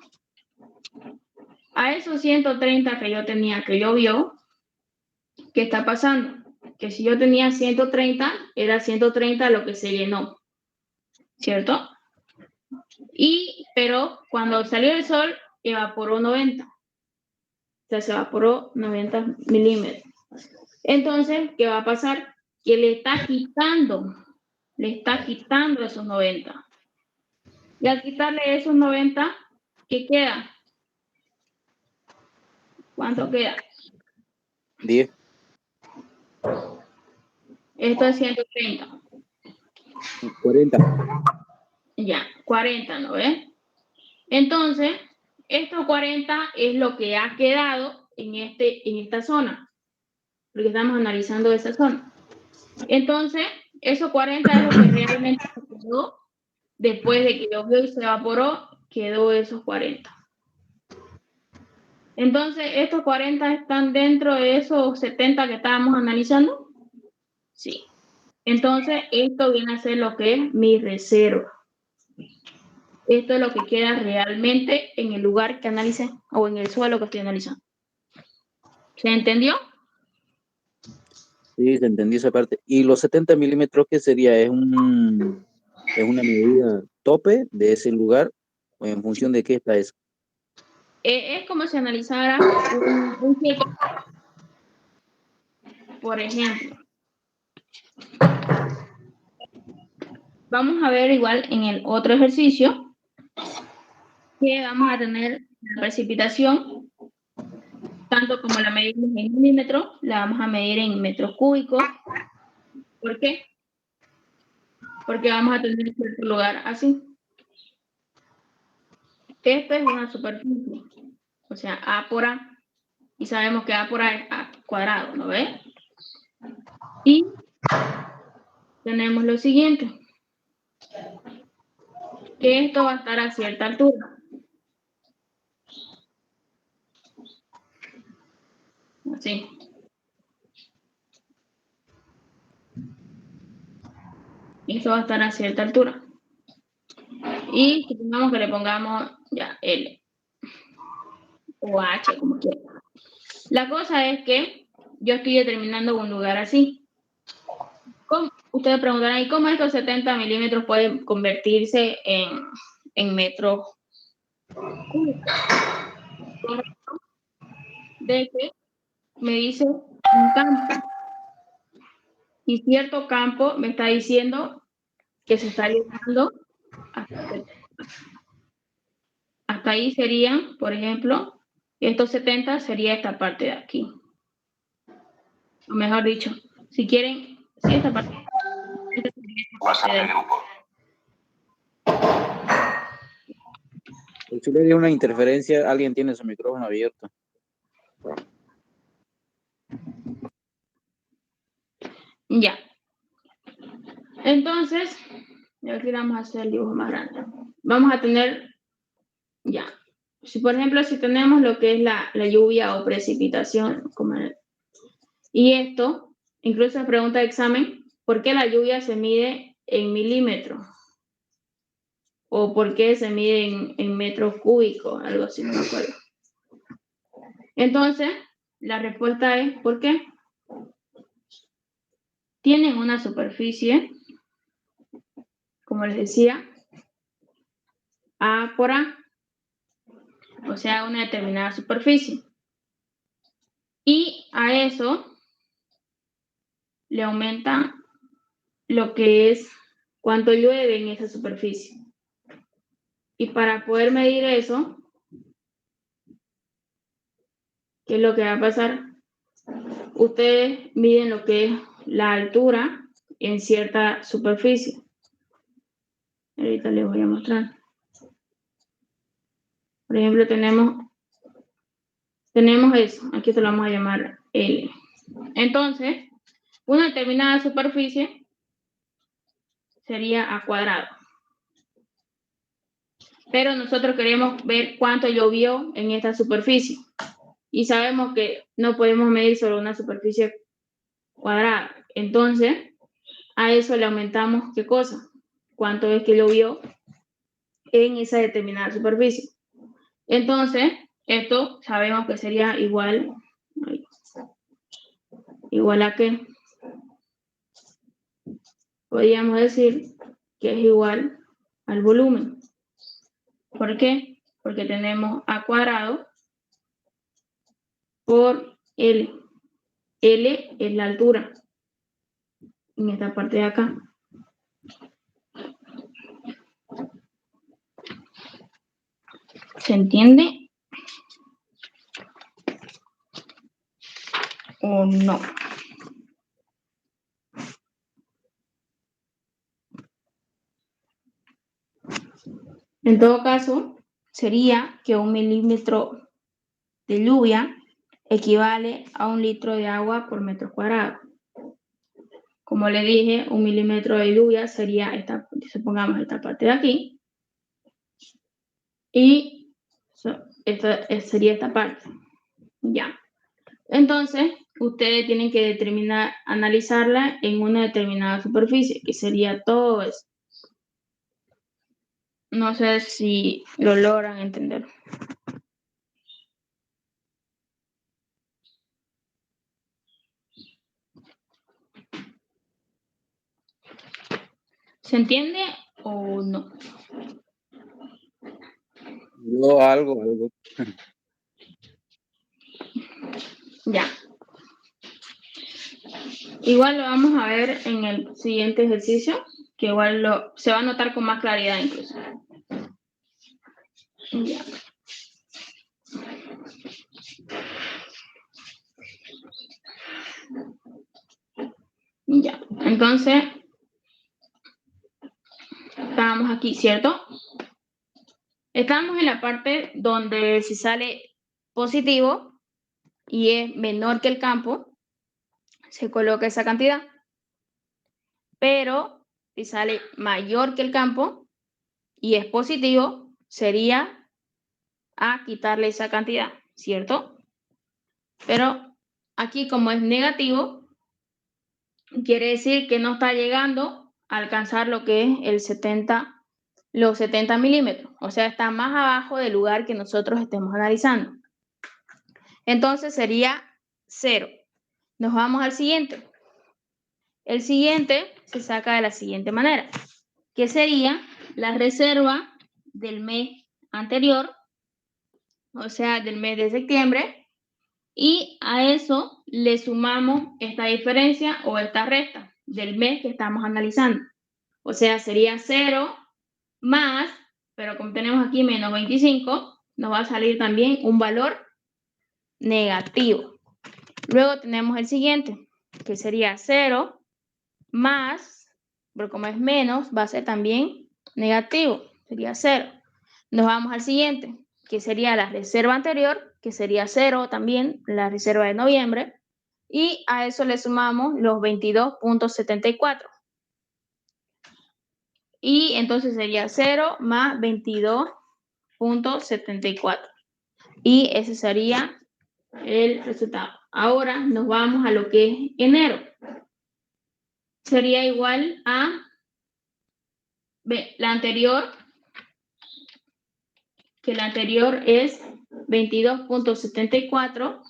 Speaker 1: A esos 130 que yo tenía, que llovió, ¿qué está pasando? Que si yo tenía 130, era 130 lo que se llenó, ¿cierto? Pero cuando salió el sol, evaporó 90. O sea, se evaporó 90 milímetros. Entonces, ¿qué va a pasar? Que le está quitando esos 90. Y al quitarle esos 90, ¿qué queda? ¿Cuánto queda?
Speaker 3: 10.
Speaker 1: Esto es 130.
Speaker 3: 40.
Speaker 1: Ya, 40, ¿no ves? Entonces, estos 40 es lo que ha quedado en esta zona, porque estamos analizando esa zona. Entonces, esos 40 es lo que realmente quedó después de que llovió y se evaporó, quedó esos 40. Entonces, ¿estos 40 están dentro de esos 70 que estábamos analizando? Sí. Entonces, esto viene a ser lo que es mi reserva. Esto es lo que queda realmente en el lugar que analicé o en el suelo que estoy analizando. ¿Se entendió?
Speaker 3: Sí, se entendió esa parte. ¿Y los 70 milímetros qué sería? ¿Es una medida tope de ese lugar ¿O en función de qué está eso?
Speaker 1: Es como si analizara un cheque. Por ejemplo, vamos a ver igual en el otro ejercicio que vamos a tener la precipitación, tanto como la medimos en milímetros, la vamos a medir en metros cúbicos. ¿Por qué? Porque vamos a tener cierto lugar así. Esto es una superficie, o sea, A por A. Y sabemos que A por A es A cuadrado, ¿no ves? Y tenemos lo siguiente, que esto va a estar a cierta altura. Así. Esto va a estar a cierta altura. Y supongamos que le pongamos ya L o H, como quieran. La cosa es que yo estoy determinando un lugar así. Ustedes preguntarán, ¿y cómo estos 70 milímetros pueden convertirse en metros cúbicos? De que me dice un campo. Y cierto campo me está diciendo que se está llegando hasta ahí serían, por ejemplo, estos 70 sería esta parte de aquí. O mejor dicho, si quieren, si esta parte de grupo.
Speaker 3: Si le dio una interferencia, alguien tiene su micrófono abierto.
Speaker 1: Ya. Entonces, aquí vamos a hacer el dibujo más grande. Vamos a tener, ya. Si por ejemplo, si tenemos lo que es la lluvia o precipitación, y esto, incluso en pregunta de examen, ¿por qué la lluvia se mide en milímetros? ¿O por qué se mide en metros cúbicos? Algo así, no me acuerdo. Entonces, la respuesta es ¿por qué? Tienen una superficie, como les decía, A por A, o sea, una determinada superficie. Y a eso le aumenta lo que es cuánto llueve en esa superficie. Y para poder medir eso, ¿qué es lo que va a pasar? Ustedes miden lo que es la altura en cierta superficie. Ahorita les voy a mostrar. Por ejemplo, tenemos eso. Aquí se lo vamos a llamar L. Entonces, una determinada superficie sería A cuadrado. Pero nosotros queremos ver cuánto llovió en esta superficie. Y sabemos que no podemos medir solo una superficie cuadrada. Entonces, a eso le aumentamos, ¿qué cosa? Cuánto es que llovió en esa determinada superficie. Entonces, esto sabemos que sería igual a qué. Podríamos decir que es igual al volumen. ¿Por qué? Porque tenemos A cuadrado por L. L es la altura en esta parte de acá. ¿Se entiende o no? En todo caso, sería que 1 milímetro de lluvia equivale a 1 litro de agua por metro cuadrado. Como le dije, 1 milímetro de lluvia sería esta, supongamos esta parte de aquí, y esta sería esta parte. Ya. Entonces, ustedes tienen que determinar, analizarla en una determinada superficie, que sería todo eso. No sé si lo logran entender. ¿Se entiende o no?
Speaker 3: Yo algo.
Speaker 1: Ya. Igual lo vamos a ver en el siguiente ejercicio, que igual se va a notar con más claridad incluso. Ya. Ya, entonces, estábamos aquí, ¿cierto? Estamos en la parte donde si sale positivo y es menor que el campo, se coloca esa cantidad. Pero si sale mayor que el campo y es positivo, sería a quitarle esa cantidad, ¿cierto? Pero aquí como es negativo, quiere decir que no está llegando a alcanzar lo que es los 70 milímetros. O sea, está más abajo del lugar que nosotros estemos analizando. Entonces sería 0. Nos vamos al siguiente. El siguiente se saca de la siguiente manera, que sería la reserva del mes anterior, o sea, del mes de septiembre, y a eso le sumamos esta diferencia o esta resta del mes que estamos analizando. O sea, sería 0 más, pero como tenemos aquí menos 25, nos va a salir también un valor negativo. Luego tenemos el siguiente, que sería 0 más, pero como es menos, va a ser también negativo, sería 0. Nos vamos al siguiente, que sería la reserva anterior, que sería 0 también, la reserva de noviembre, y a eso le sumamos los 22.74. Y entonces sería 0 más 22.74. Y ese sería el resultado. Ahora nos vamos a lo que es enero. Sería igual a la anterior, que la anterior es 22.74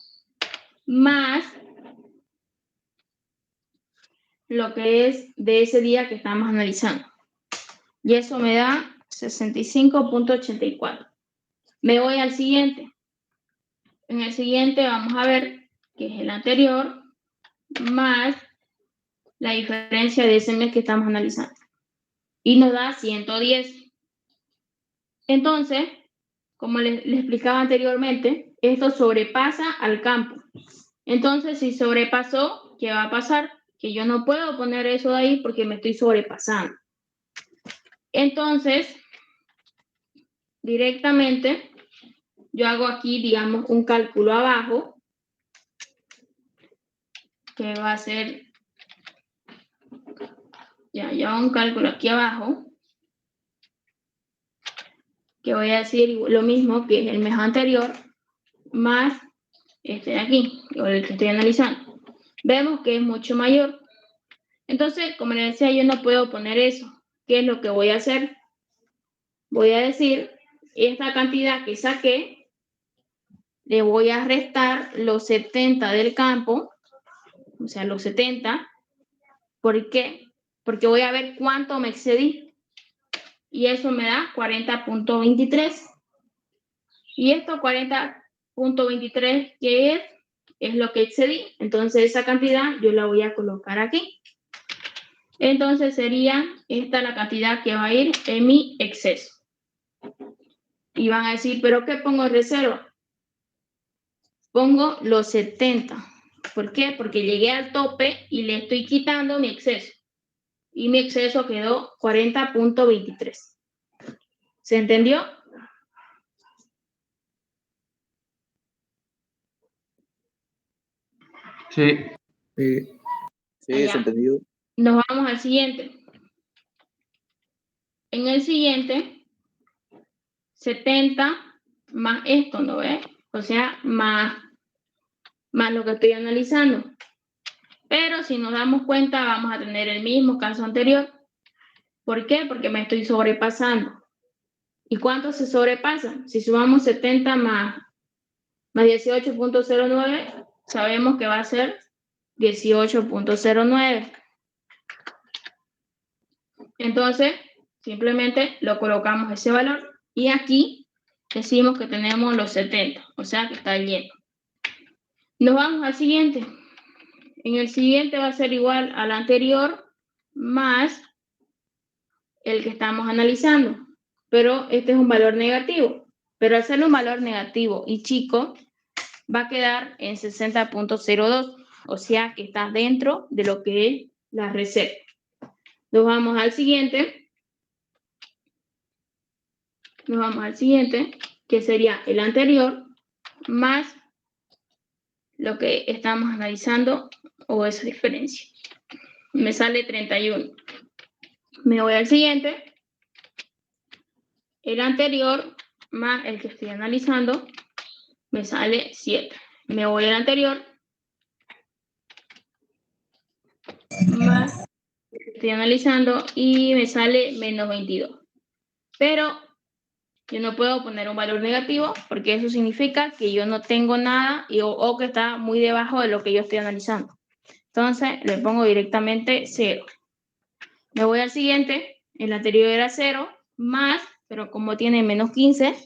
Speaker 1: más lo que es de ese día que estamos analizando. Y eso me da 65.84. Me voy al siguiente. En el siguiente vamos a ver que es el anterior más la diferencia de ese mes que estamos analizando. Y nos da 110. Entonces, como les explicaba anteriormente, esto sobrepasa al campo. Entonces, si sobrepasó, ¿qué va a pasar? Que yo no puedo poner eso de ahí porque me estoy sobrepasando. Entonces, directamente, yo hago aquí, digamos, un cálculo abajo, que va a ser, ya, yo hago un cálculo aquí abajo, que voy a decir lo mismo que es el mes anterior, más este de aquí, el que estoy analizando. Vemos que es mucho mayor. Entonces, como les decía, yo no puedo poner eso. ¿Qué es lo que voy a hacer? Voy a decir, esta cantidad que saqué, le voy a restar los 70 del campo, o sea, los 70. ¿Por qué? Porque voy a ver cuánto me excedí. Y eso me da 40.23. Y esto 40.23, ¿qué es lo que excedí. Entonces, esa cantidad yo la voy a colocar aquí. Entonces, sería esta la cantidad que va a ir en mi exceso. Y van a decir, ¿pero qué pongo en reserva? Pongo los 70. ¿Por qué? Porque llegué al tope y le estoy quitando mi exceso. Y mi exceso quedó 40.23. ¿Se entendió?
Speaker 2: Sí.
Speaker 3: Sí,
Speaker 1: Allá.
Speaker 3: es entendido.
Speaker 1: Nos vamos al siguiente. En el siguiente, 70 más esto, ¿no ves? O sea, más lo que estoy analizando. Pero si nos damos cuenta, vamos a tener el mismo caso anterior. ¿Por qué? Porque me estoy sobrepasando. ¿Y cuánto se sobrepasa? Si sumamos 70 más 18.09, sabemos que va a ser 18.09. Entonces, simplemente lo colocamos ese valor y aquí decimos que tenemos los 70, o sea que está lleno. Nos vamos al siguiente. En el siguiente va a ser igual al anterior más el que estamos analizando, pero este es un valor negativo. Pero al ser un valor negativo y chico, va a quedar en 60.02, o sea que está dentro de lo que es la reserva. Nos vamos al siguiente. Nos vamos al siguiente, que sería el anterior más lo que estamos analizando o esa diferencia. Me sale 31. Me voy al siguiente. El anterior más el que estoy analizando me sale 7. Me voy al anterior más el que estoy analizando y me sale menos 22. Pero yo no puedo poner un valor negativo porque eso significa que yo no tengo nada o que está muy debajo de lo que yo estoy analizando. Entonces le pongo directamente 0. Me voy al siguiente. El anterior era 0 más, pero como tiene menos 15,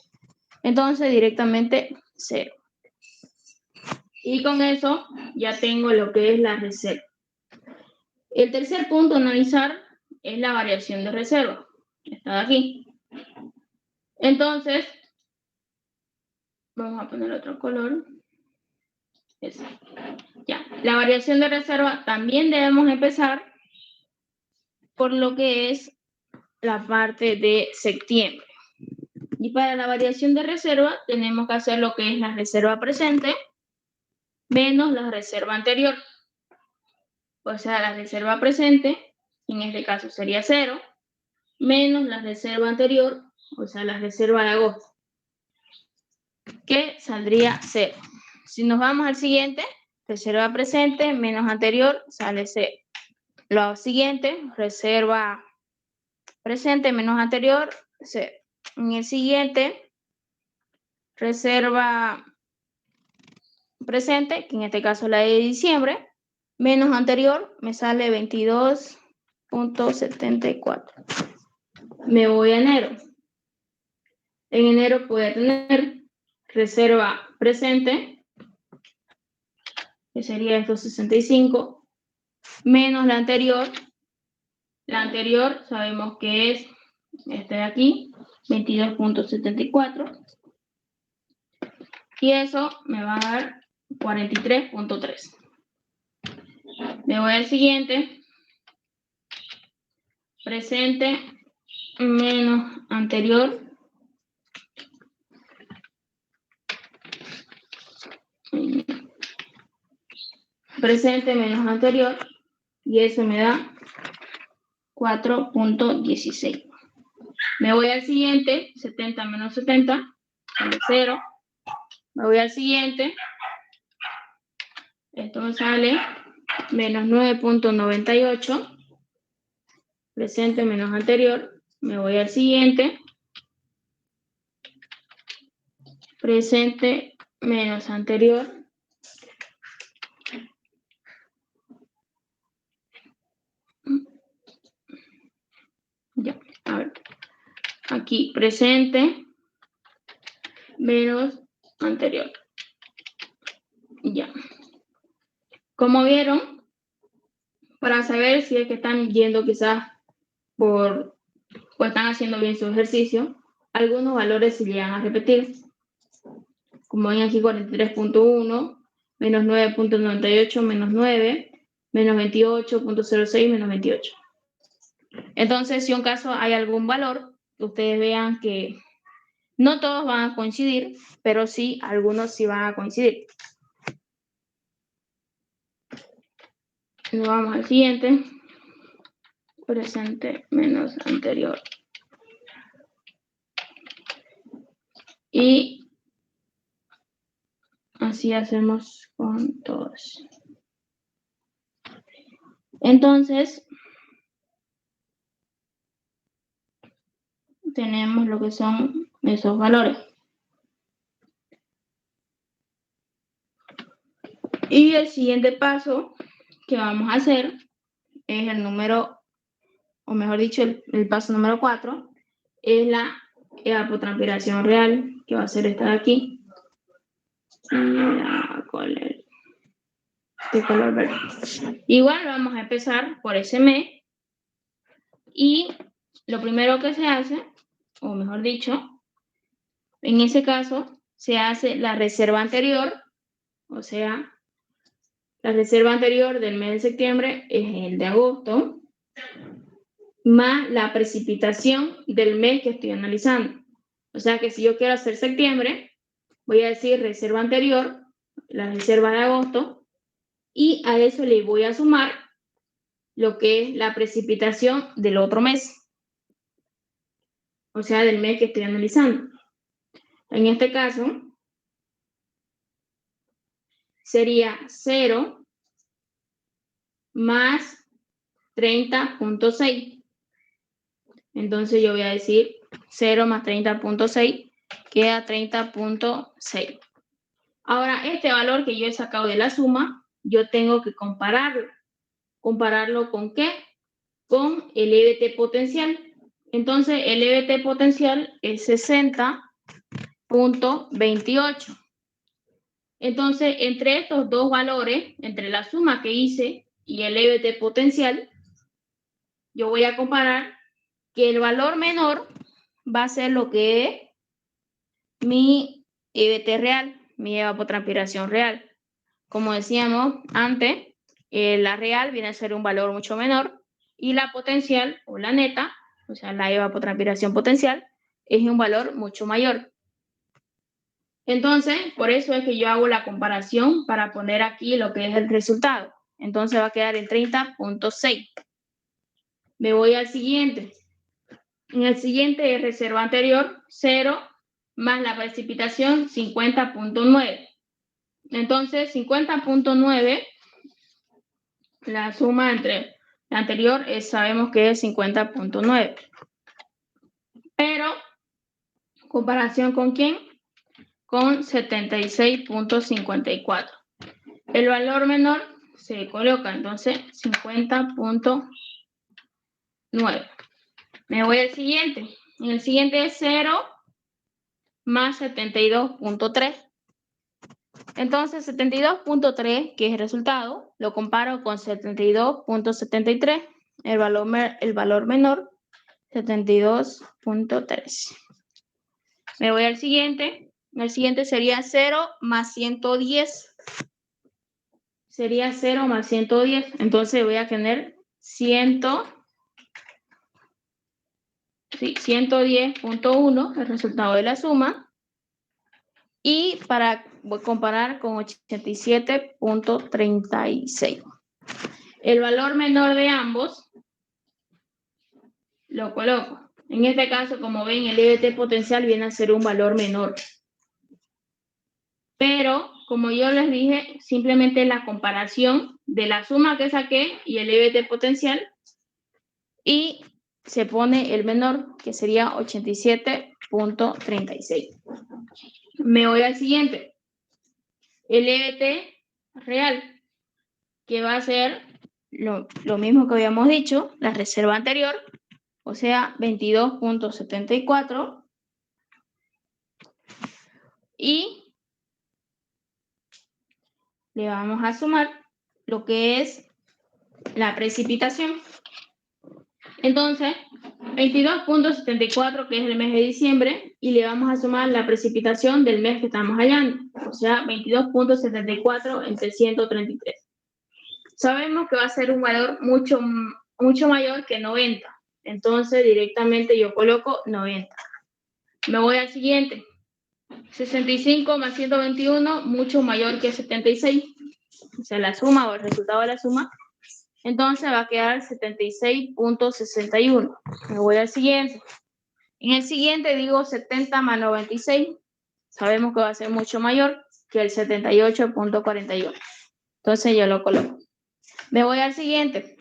Speaker 1: entonces directamente 0. Y con eso ya tengo lo que es la reserva. El tercer punto a analizar es la variación de reserva. Está aquí. Entonces, vamos a poner otro color. Ese. Ya. La variación de reserva también debemos empezar por lo que es la parte de septiembre. Y para la variación de reserva tenemos que hacer lo que es la reserva presente menos la reserva anterior. O sea, la reserva presente, en este caso sería 0, menos la reserva anterior, o sea, la reserva de agosto, que saldría 0. Si nos vamos al siguiente, reserva presente menos anterior sale 0. Lo siguiente, reserva presente menos anterior, 0. En el siguiente, reserva presente, que en este caso la de diciembre, menos anterior, me sale 22.74. Me voy a enero. En enero puede tener reserva presente, que sería estos 65, menos la anterior. La anterior sabemos que es este de aquí, 22.74. Y eso me va a dar 43.3. Me voy al siguiente. Presente menos anterior. Presente menos anterior. Y eso me da 4.16. Me voy al siguiente. 70 menos 70. Sale 0. Me voy al siguiente. Esto me sale menos 9.98. Presente menos anterior. Me voy al siguiente. Presente menos anterior. Ya, a ver. Aquí presente menos anterior. Ya. Como vieron, para saber si es que están yendo quizás o están haciendo bien su ejercicio, algunos valores se llegan a repetir. Como ven aquí 43.1, menos 9.98, menos 9, menos 28.06, menos 28. Entonces, si en un caso hay algún valor, ustedes vean que no todos van a coincidir, pero sí, algunos sí van a coincidir. Nos vamos al siguiente. Presente menos anterior. Y así hacemos con todos. Entonces, tenemos lo que son esos valores. Y el siguiente paso que vamos a hacer es el número, o mejor dicho, el paso número 4, es la evapotranspiración real, que va a ser esta de aquí. De color verde. Igual vamos a empezar por ese mes. Y lo primero que se hace, o mejor dicho, en ese caso, se hace la reserva anterior, o sea, la reserva anterior del mes de septiembre es el de agosto, más la precipitación del mes que estoy analizando. O sea que si yo quiero hacer septiembre, voy a decir reserva anterior, la reserva de agosto, y a eso le voy a sumar lo que es la precipitación del otro mes, o sea, del mes que estoy analizando. En este caso, sería 0 más 30.6. Entonces yo voy a decir 0 más 30.6 queda 30.6. Ahora, este valor que yo he sacado de la suma, yo tengo que compararlo. ¿Compararlo con qué? Con el EBT potencial. Entonces, el EBT potencial es 60.28. Entonces, entre estos dos valores, entre la suma que hice y el EBT potencial, yo voy a comparar que el valor menor va a ser lo que es mi EBT real, mi evapotranspiración real. Como decíamos antes, la real viene a ser un valor mucho menor y la potencial o la neta, o sea, la evapotranspiración potencial, es un valor mucho mayor. Entonces, por eso es que yo hago la comparación para poner aquí lo que es el resultado. Entonces va a quedar en 30.6. Me voy al siguiente. En el siguiente es reserva anterior, 0, más la precipitación, 50.9. Entonces, 50.9, la suma entre la anterior sabemos que es 50.9. Pero, ¿comparación con quién? Con 76.54. El valor menor se coloca, entonces, 50.9. Me voy al siguiente. En el siguiente es 0 más 72.3. Entonces, 72.3, que es el resultado, lo comparo con 72.73, el valor menor, 72.3. Me voy al siguiente. El siguiente sería 0 más 110. Sería 0 más 110. Entonces voy a tener 110.1, el resultado de la suma. Y para comparar con 87.36. El valor menor de ambos lo coloco. En este caso, como ven, el EBT potencial viene a ser un valor menor. Pero, como yo les dije, simplemente la comparación de la suma que saqué y el EBT potencial, y se pone el menor, que sería 87.36. Me voy al siguiente. El EBT real, que va a ser lo mismo que habíamos dicho, la reserva anterior, o sea, 22.74, y le vamos a sumar lo que es la precipitación. Entonces, 22.74, que es el mes de diciembre, y le vamos a sumar la precipitación del mes que estamos hallando, o sea, 22.74 entre 133. Sabemos que va a ser un valor mucho mayor que 90. Entonces, directamente yo coloco 90. Me voy al siguiente. 65 más 121, mucho mayor que 76. O sea, la suma o el resultado de la suma. Entonces va a quedar 76.61. Me voy al siguiente. En el siguiente digo 70 más 96. Sabemos que va a ser mucho mayor que el 78.41. Entonces yo lo coloco. Me voy al siguiente.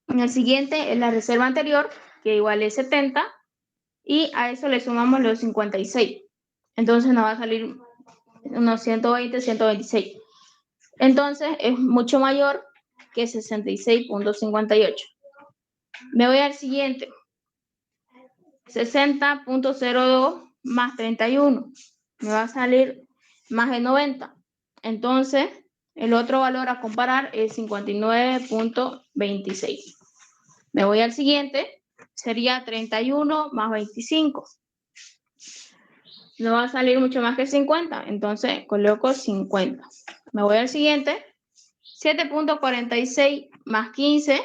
Speaker 1: En el siguiente es la reserva anterior, que igual es 70, y a eso le sumamos los 56. Entonces nos va a salir unos 120, 126. Entonces es mucho mayor que 66.58. Me voy al siguiente. 60.02 más 31. Me va a salir más de 90. Entonces, el otro valor a comparar es 59.26. Me voy al siguiente. Sería 31 más 25. No va a salir mucho más que 50. Entonces, coloco 50. Me voy al siguiente. 7.46 más 15.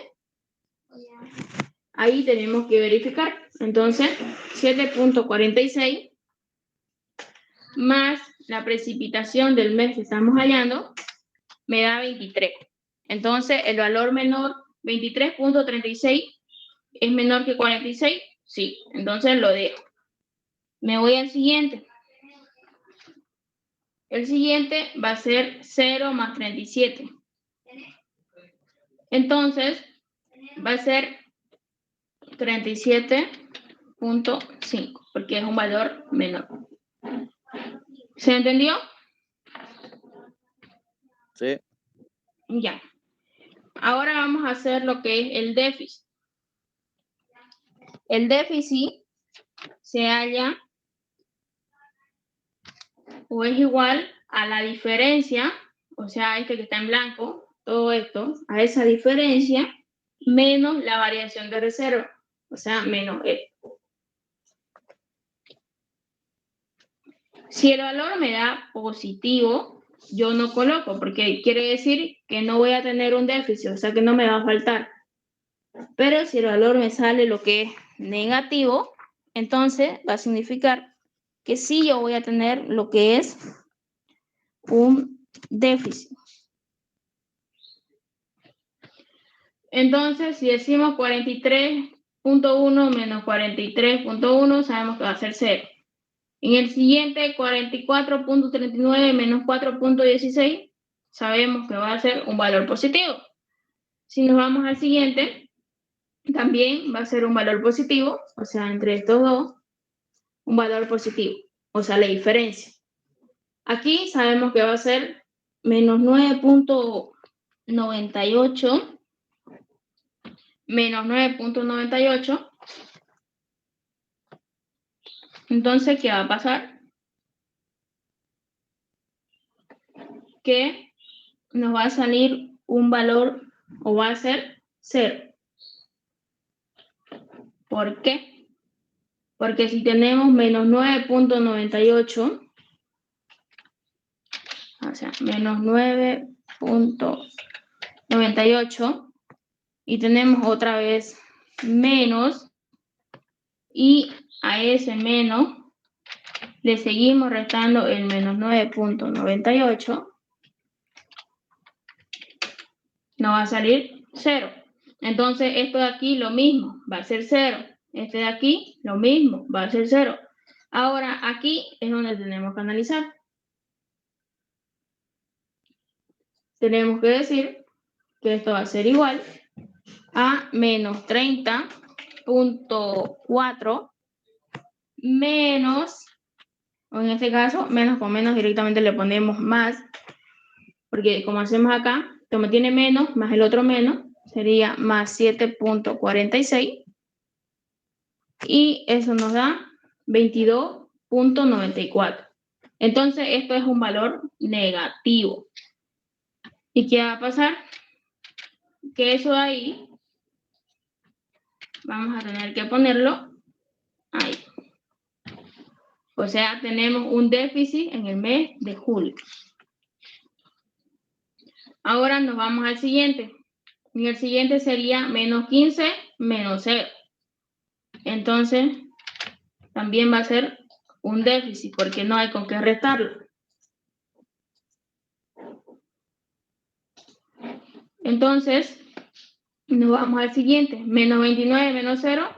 Speaker 1: Ahí tenemos que verificar. Entonces, 7.46 más la precipitación del mes que estamos hallando me da 23. Entonces, el valor menor, 23.36, ¿es menor que 46? Sí, entonces lo dejo. Me voy al siguiente. El siguiente va a ser 0 más 37. Entonces, va a ser 37.5, porque es un valor menor. ¿Se entendió?
Speaker 3: Sí.
Speaker 1: Ya. Ahora vamos a hacer lo que es el déficit. El déficit se halla o es igual a la diferencia, o sea, este que está en blanco, todo esto, a esa diferencia, menos la variación de reserva, o sea, menos esto. Si el valor me da positivo, yo no coloco, porque quiere decir que no voy a tener un déficit, o sea que no me va a faltar. Pero si el valor me sale lo que es negativo, entonces va a significar que sí yo voy a tener lo que es un déficit. Entonces, si decimos 43.1 menos 43.1, sabemos que va a ser 0. En el siguiente, 44.39 menos 4.16, sabemos que va a ser un valor positivo. Si nos vamos al siguiente, también va a ser un valor positivo, o sea, entre estos dos, un valor positivo, o sea, la diferencia. Aquí sabemos que va a ser menos 9.98 menos 9.98. Entonces, ¿qué va a pasar? Que nos va a salir un valor, o va a ser 0. ¿Por qué? Porque si tenemos menos 9.98, o sea, menos 9.98, y tenemos otra vez menos, y a ese menos le seguimos restando el menos 9.98, nos va a salir 0. Entonces, esto de aquí lo mismo, va a ser 0. Este de aquí lo mismo, va a ser 0. Ahora, aquí es donde tenemos que analizar. Tenemos que decir que esto va a ser igual a menos 30.4 menos, o en este caso, menos con menos directamente le ponemos más, porque como hacemos acá, como tiene menos más el otro menos, sería más 7.46 y eso nos da 22.94. Entonces, esto es un valor negativo. ¿Y qué va a pasar? Que eso de ahí vamos a tener que ponerlo ahí. O sea, tenemos un déficit en el mes de julio. Ahora nos vamos al siguiente. Y el siguiente sería menos 15 menos 0. Entonces, también va a ser un déficit porque no hay con qué restarlo. Entonces, nos vamos al siguiente. Menos 29 menos 0.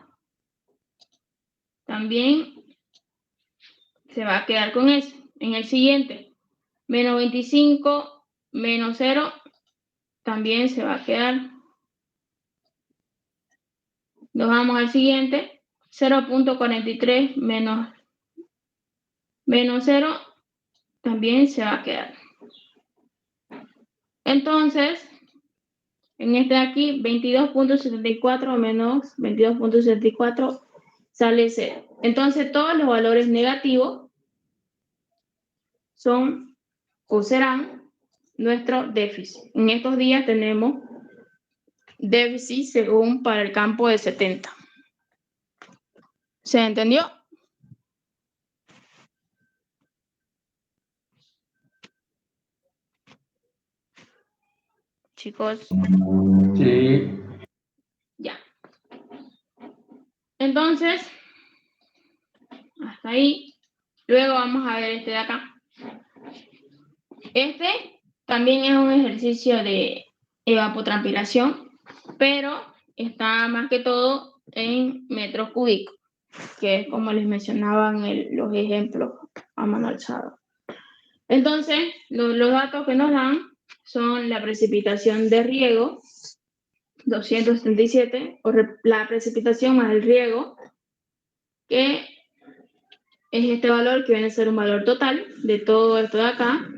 Speaker 1: También se va a quedar con eso. En el siguiente, menos 25 menos 0. También se va a quedar. Nos vamos al siguiente. 0.43 menos 0. También se va a quedar. Entonces, en este de aquí, 22.74 menos 22.74 sale 0. Entonces, todos los valores negativos son o serán nuestro déficit. En estos días tenemos déficit según para el campo de 70. ¿Se entendió? Chicos.
Speaker 4: Sí.
Speaker 1: Ya. Entonces, hasta ahí. Luego vamos a ver este de acá. Este también es un ejercicio de evapotranspiración, pero está más que todo en metros cúbicos, que es como les mencionaba en los ejemplos a mano alzada. Entonces, los datos que nos dan son la precipitación de riego, 277, o la precipitación más el riego, que es este valor que viene a ser un valor total de todo esto de acá.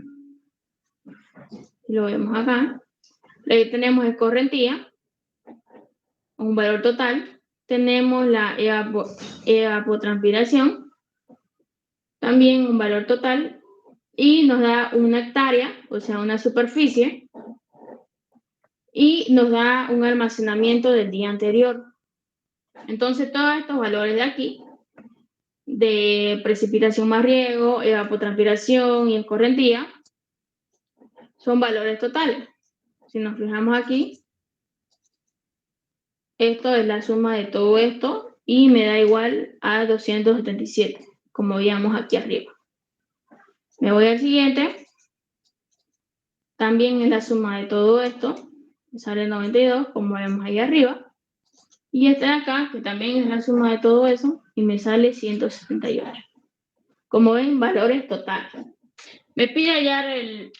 Speaker 1: Lo vemos acá. Ahí tenemos escorrentía, un valor total. Tenemos la evapotranspiración, también un valor total. Y nos da una hectárea, o sea, una superficie. Y nos da un almacenamiento del día anterior. Entonces, todos estos valores de aquí, de precipitación más riego, evapotranspiración y escorrentía, son valores totales. Si nos fijamos aquí, esto es la suma de todo esto y me da igual a 277, como veíamos aquí arriba. Me voy al siguiente. También es la suma de todo esto, me sale 92, como vemos ahí arriba. Y este de acá, que también es la suma de todo eso, y me sale 178. Como ven, valores totales. Me pide hallar el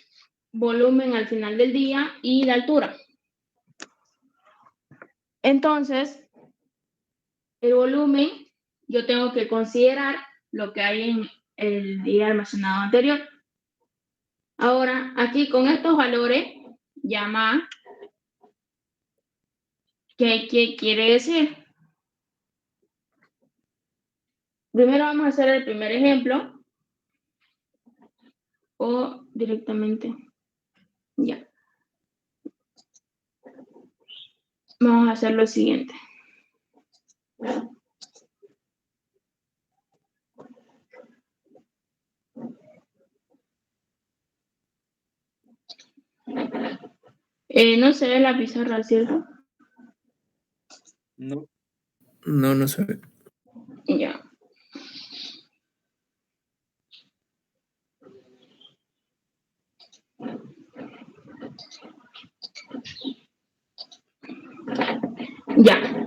Speaker 1: volumen al final del día y la altura. Entonces, el volumen, yo tengo que considerar lo que hay en el día almacenado anterior. Ahora, aquí con estos valores, llama, ¿qué quiere decir? Primero vamos a hacer el primer ejemplo. O directamente, ya. Vamos a hacer lo siguiente. No se ve la pizarra, ¿cierto?
Speaker 2: No. No se ve.
Speaker 1: Ya. Ya.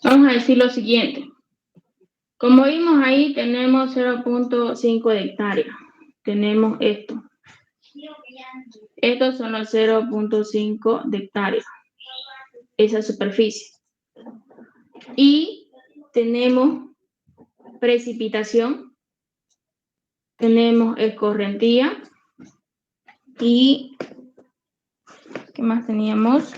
Speaker 1: Vamos a decir lo siguiente. Como vimos ahí, tenemos 0.5 de hectárea. Tenemos esto. Estos son los 0.5 de hectárea. Esa superficie. Y tenemos precipitación. Tenemos escorrentía. Y ¿qué más teníamos?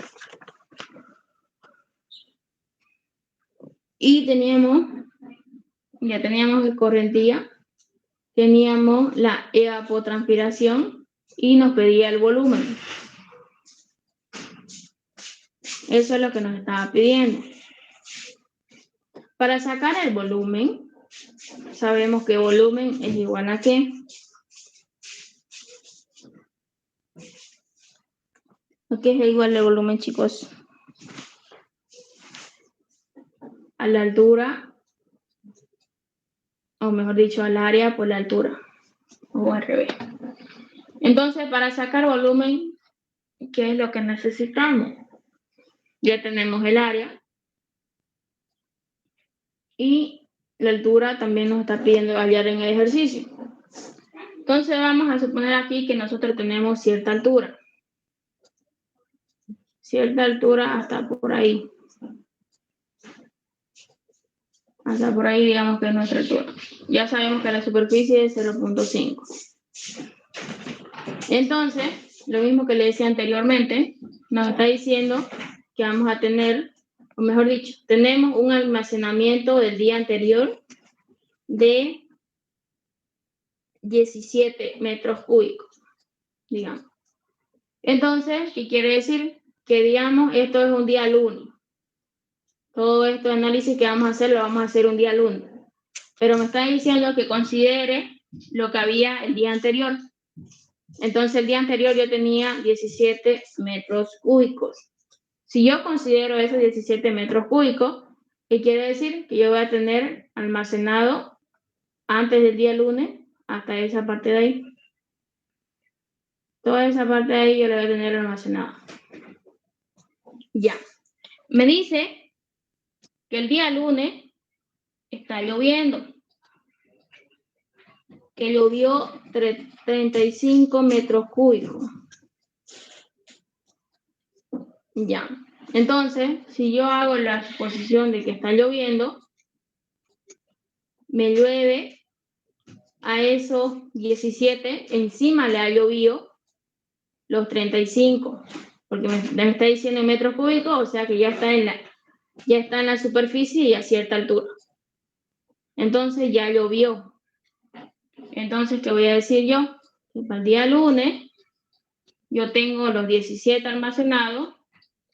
Speaker 1: Y ya teníamos escorrentía, teníamos la evapotranspiración y nos pedía el volumen. Eso es lo que nos estaba pidiendo. Para sacar el volumen, sabemos que volumen es igual a ¿qué? ¿A qué es igual el volumen, chicos? A la altura, o mejor dicho, al área por la altura, o al revés. Entonces, para sacar volumen, ¿qué es lo que necesitamos? Ya tenemos el área y la altura también nos está pidiendo hallar en el ejercicio. Entonces vamos a suponer aquí que nosotros tenemos cierta altura. Cierta altura hasta por ahí. Hasta por ahí digamos que es nuestra altura. Ya sabemos que la superficie es 0.5. Entonces, lo mismo que le decía anteriormente, nos está diciendo que vamos a tener o mejor dicho, tenemos un almacenamiento del día anterior de 17 metros cúbicos, digamos. Entonces, ¿qué quiere decir? Que, digamos, esto es un día lunes. Todo este análisis que vamos a hacer, lo vamos a hacer un día lunes. Pero me está diciendo que considere lo que había el día anterior. Entonces, el día anterior yo tenía 17 metros cúbicos. Si yo considero esos 17 metros cúbicos, ¿qué quiere decir? Que yo voy a tener almacenado antes del día lunes, hasta esa parte de ahí. Toda esa parte de ahí yo la voy a tener almacenada. Ya. Me dice que el día lunes está lloviendo. Que llovió 35 metros cúbicos. Ya. Entonces, si yo hago la suposición de que está lloviendo, me llueve a esos 17, encima le ha llovido los 35, porque me está diciendo en metros cúbicos, o sea que ya está en la superficie y a cierta altura. Entonces ya llovió. Entonces, ¿qué voy a decir yo? Que para el día lunes yo tengo los 17 almacenados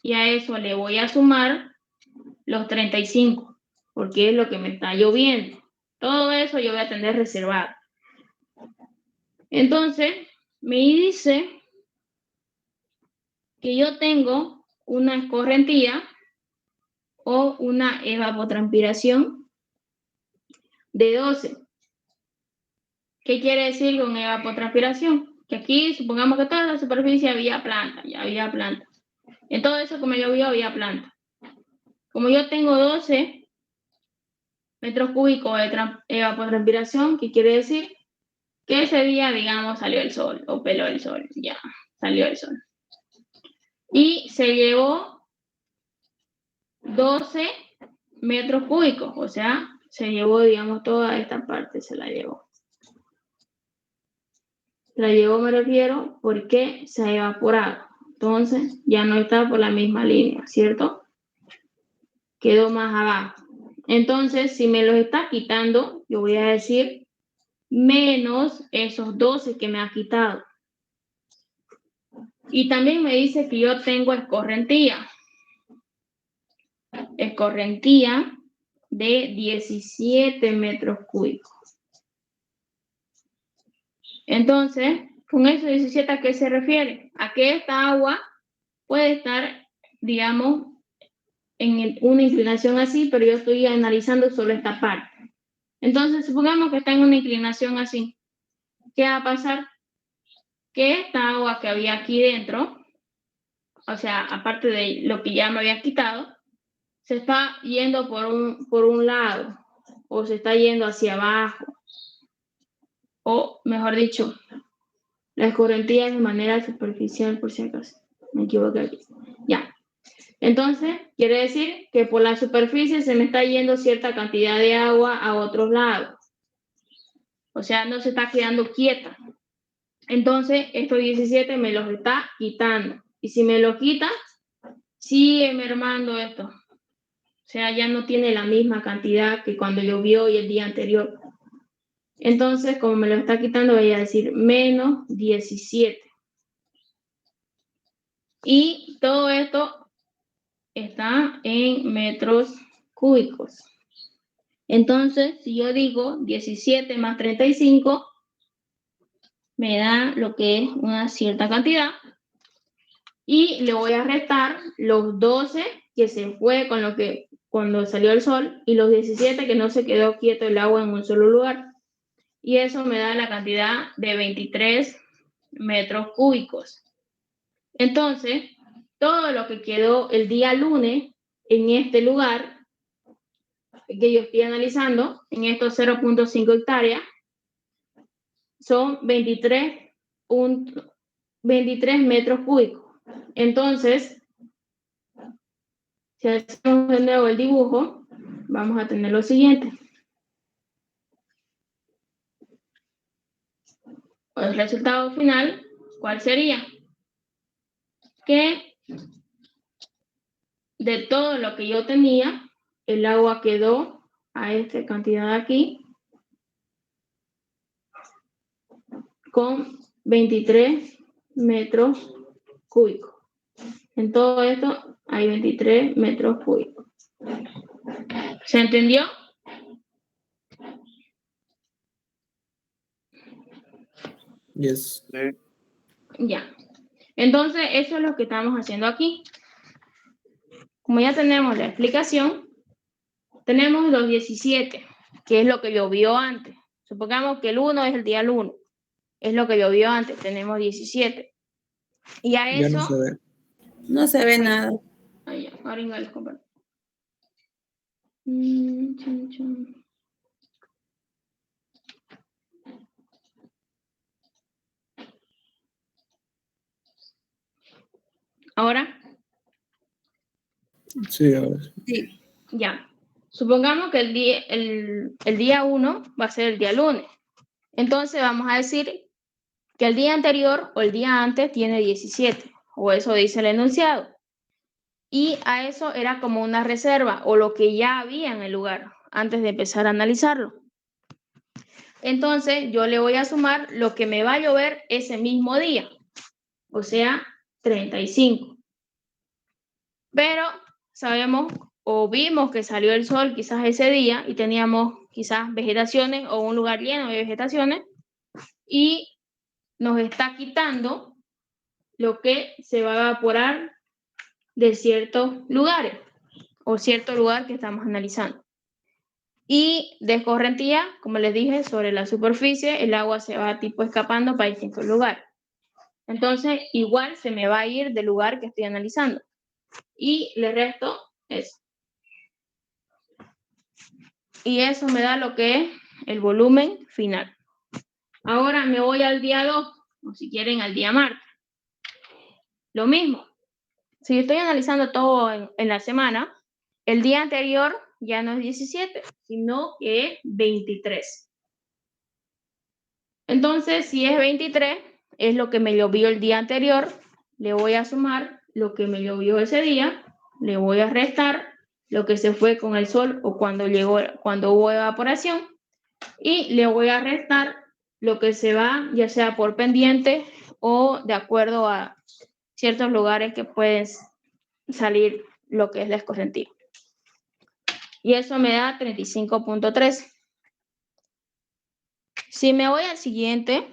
Speaker 1: y a eso le voy a sumar los 35, porque es lo que me está lloviendo. Todo eso yo voy a tener reservado. Entonces, me dice que yo tengo una escorrentía o una evapotranspiración de 12. ¿Qué quiere decir con evapotranspiración? Que aquí, supongamos que toda la superficie había planta, ya había planta. En todo eso, como llovió, había planta. Como yo tengo 12 metros cúbicos de evapotranspiración, ¿qué quiere decir? Que ese día, digamos, salió el sol, o peló el sol, ya, salió el sol. Y se llevó 12 metros cúbicos, o sea, se llevó, digamos, toda esta parte, se la llevó. La llevó, me refiero, porque se ha evaporado. Entonces, ya no está por la misma línea, ¿cierto? Quedó más abajo. Entonces, si me los está quitando, yo voy a decir menos esos 12 que me ha quitado. Y también me dice que yo tengo escorrentía. Escorrentía de 17 metros cúbicos. Entonces, con esos 17, ¿a qué se refiere? A que esta agua puede estar, digamos, en una inclinación así, pero yo estoy analizando solo esta parte. Entonces, supongamos que está en una inclinación así. ¿Qué va a pasar? Que esta agua que había aquí dentro, o sea, aparte de lo que ya me había quitado, se está yendo por un lado, o se está yendo hacia abajo, o mejor dicho, la escorrentía de manera superficial, por si acaso. Me equivoqué aquí. Ya. Entonces, quiere decir que por la superficie se me está yendo cierta cantidad de agua a otros lados. O sea, no se está quedando quieta. Entonces, estos 17 me los está quitando. Y si me los quita, sigue mermando esto. O sea, ya no tiene la misma cantidad que cuando llovió y el día anterior. Entonces, como me lo está quitando, voy a decir menos 17. Y todo esto está en metros cúbicos. Entonces, si yo digo 17 más 35, me da lo que es una cierta cantidad. Y le voy a restar los 12 que se fue con lo que cuando salió el sol y los 17 que no se quedó quieto el agua en un solo lugar. Y eso me da la cantidad de 23 metros cúbicos. Entonces, todo lo que quedó el día lunes en este lugar que yo estoy analizando, en estos 0.5 hectáreas, son 23 metros cúbicos. Entonces, si hacemos de nuevo el dibujo, vamos a tener lo siguiente. El resultado final, ¿cuál sería? Que de todo lo que yo tenía, el agua quedó a esta cantidad de aquí con 23 metros cúbicos. En todo esto hay 23 metros cúbicos. ¿Se entendió?
Speaker 2: Yes.
Speaker 3: Sí.
Speaker 1: Ya. Entonces, eso es lo que estamos haciendo aquí. Como ya tenemos la explicación, tenemos los 17, que es lo que llovió antes. Supongamos que el 1 es el día 1. Es lo que llovió antes. Tenemos 17. Y a
Speaker 2: Ya
Speaker 1: eso...
Speaker 2: no se ve.
Speaker 5: No se ve nada.
Speaker 1: Ahí ya, ahora les comparto. ¿Ahora?
Speaker 2: Sí, ahora sí.
Speaker 5: Sí.
Speaker 1: Ya. Supongamos que el día 1 va a ser el día lunes. Entonces vamos a decir que el día anterior o el día antes tiene 17, o eso dice el enunciado. Y a eso era como una reserva o lo que ya había en el lugar antes de empezar a analizarlo. Entonces yo le voy a sumar lo que me va a llover ese mismo día, o sea, 35. Pero sabemos o vimos que salió el sol quizás ese día y teníamos quizás vegetaciones o un lugar lleno de vegetaciones y nos está quitando lo que se va a evaporar de ciertos lugares o cierto lugar que estamos analizando. Y de escorrentía, como les dije, sobre la superficie, el agua se va tipo escapando para distintos lugares. Entonces, igual se me va a ir del lugar que estoy analizando. Y le resto eso. Y eso me da lo que es el volumen final. Ahora me voy al día 2, o si quieren al día martes. Lo mismo. Si estoy analizando todo en la semana, el día anterior ya no es 17, sino que es 23. Entonces, si es 23, es lo que me llovió el día anterior, le voy a sumar lo que me llovió ese día, le voy a restar lo que se fue con el sol o cuando hubo evaporación, y le voy a restar lo que se va, ya sea por pendiente o de acuerdo a ciertos lugares que pueden salir lo que es la escorrentía. Y eso me da 35.3. Si me voy al siguiente,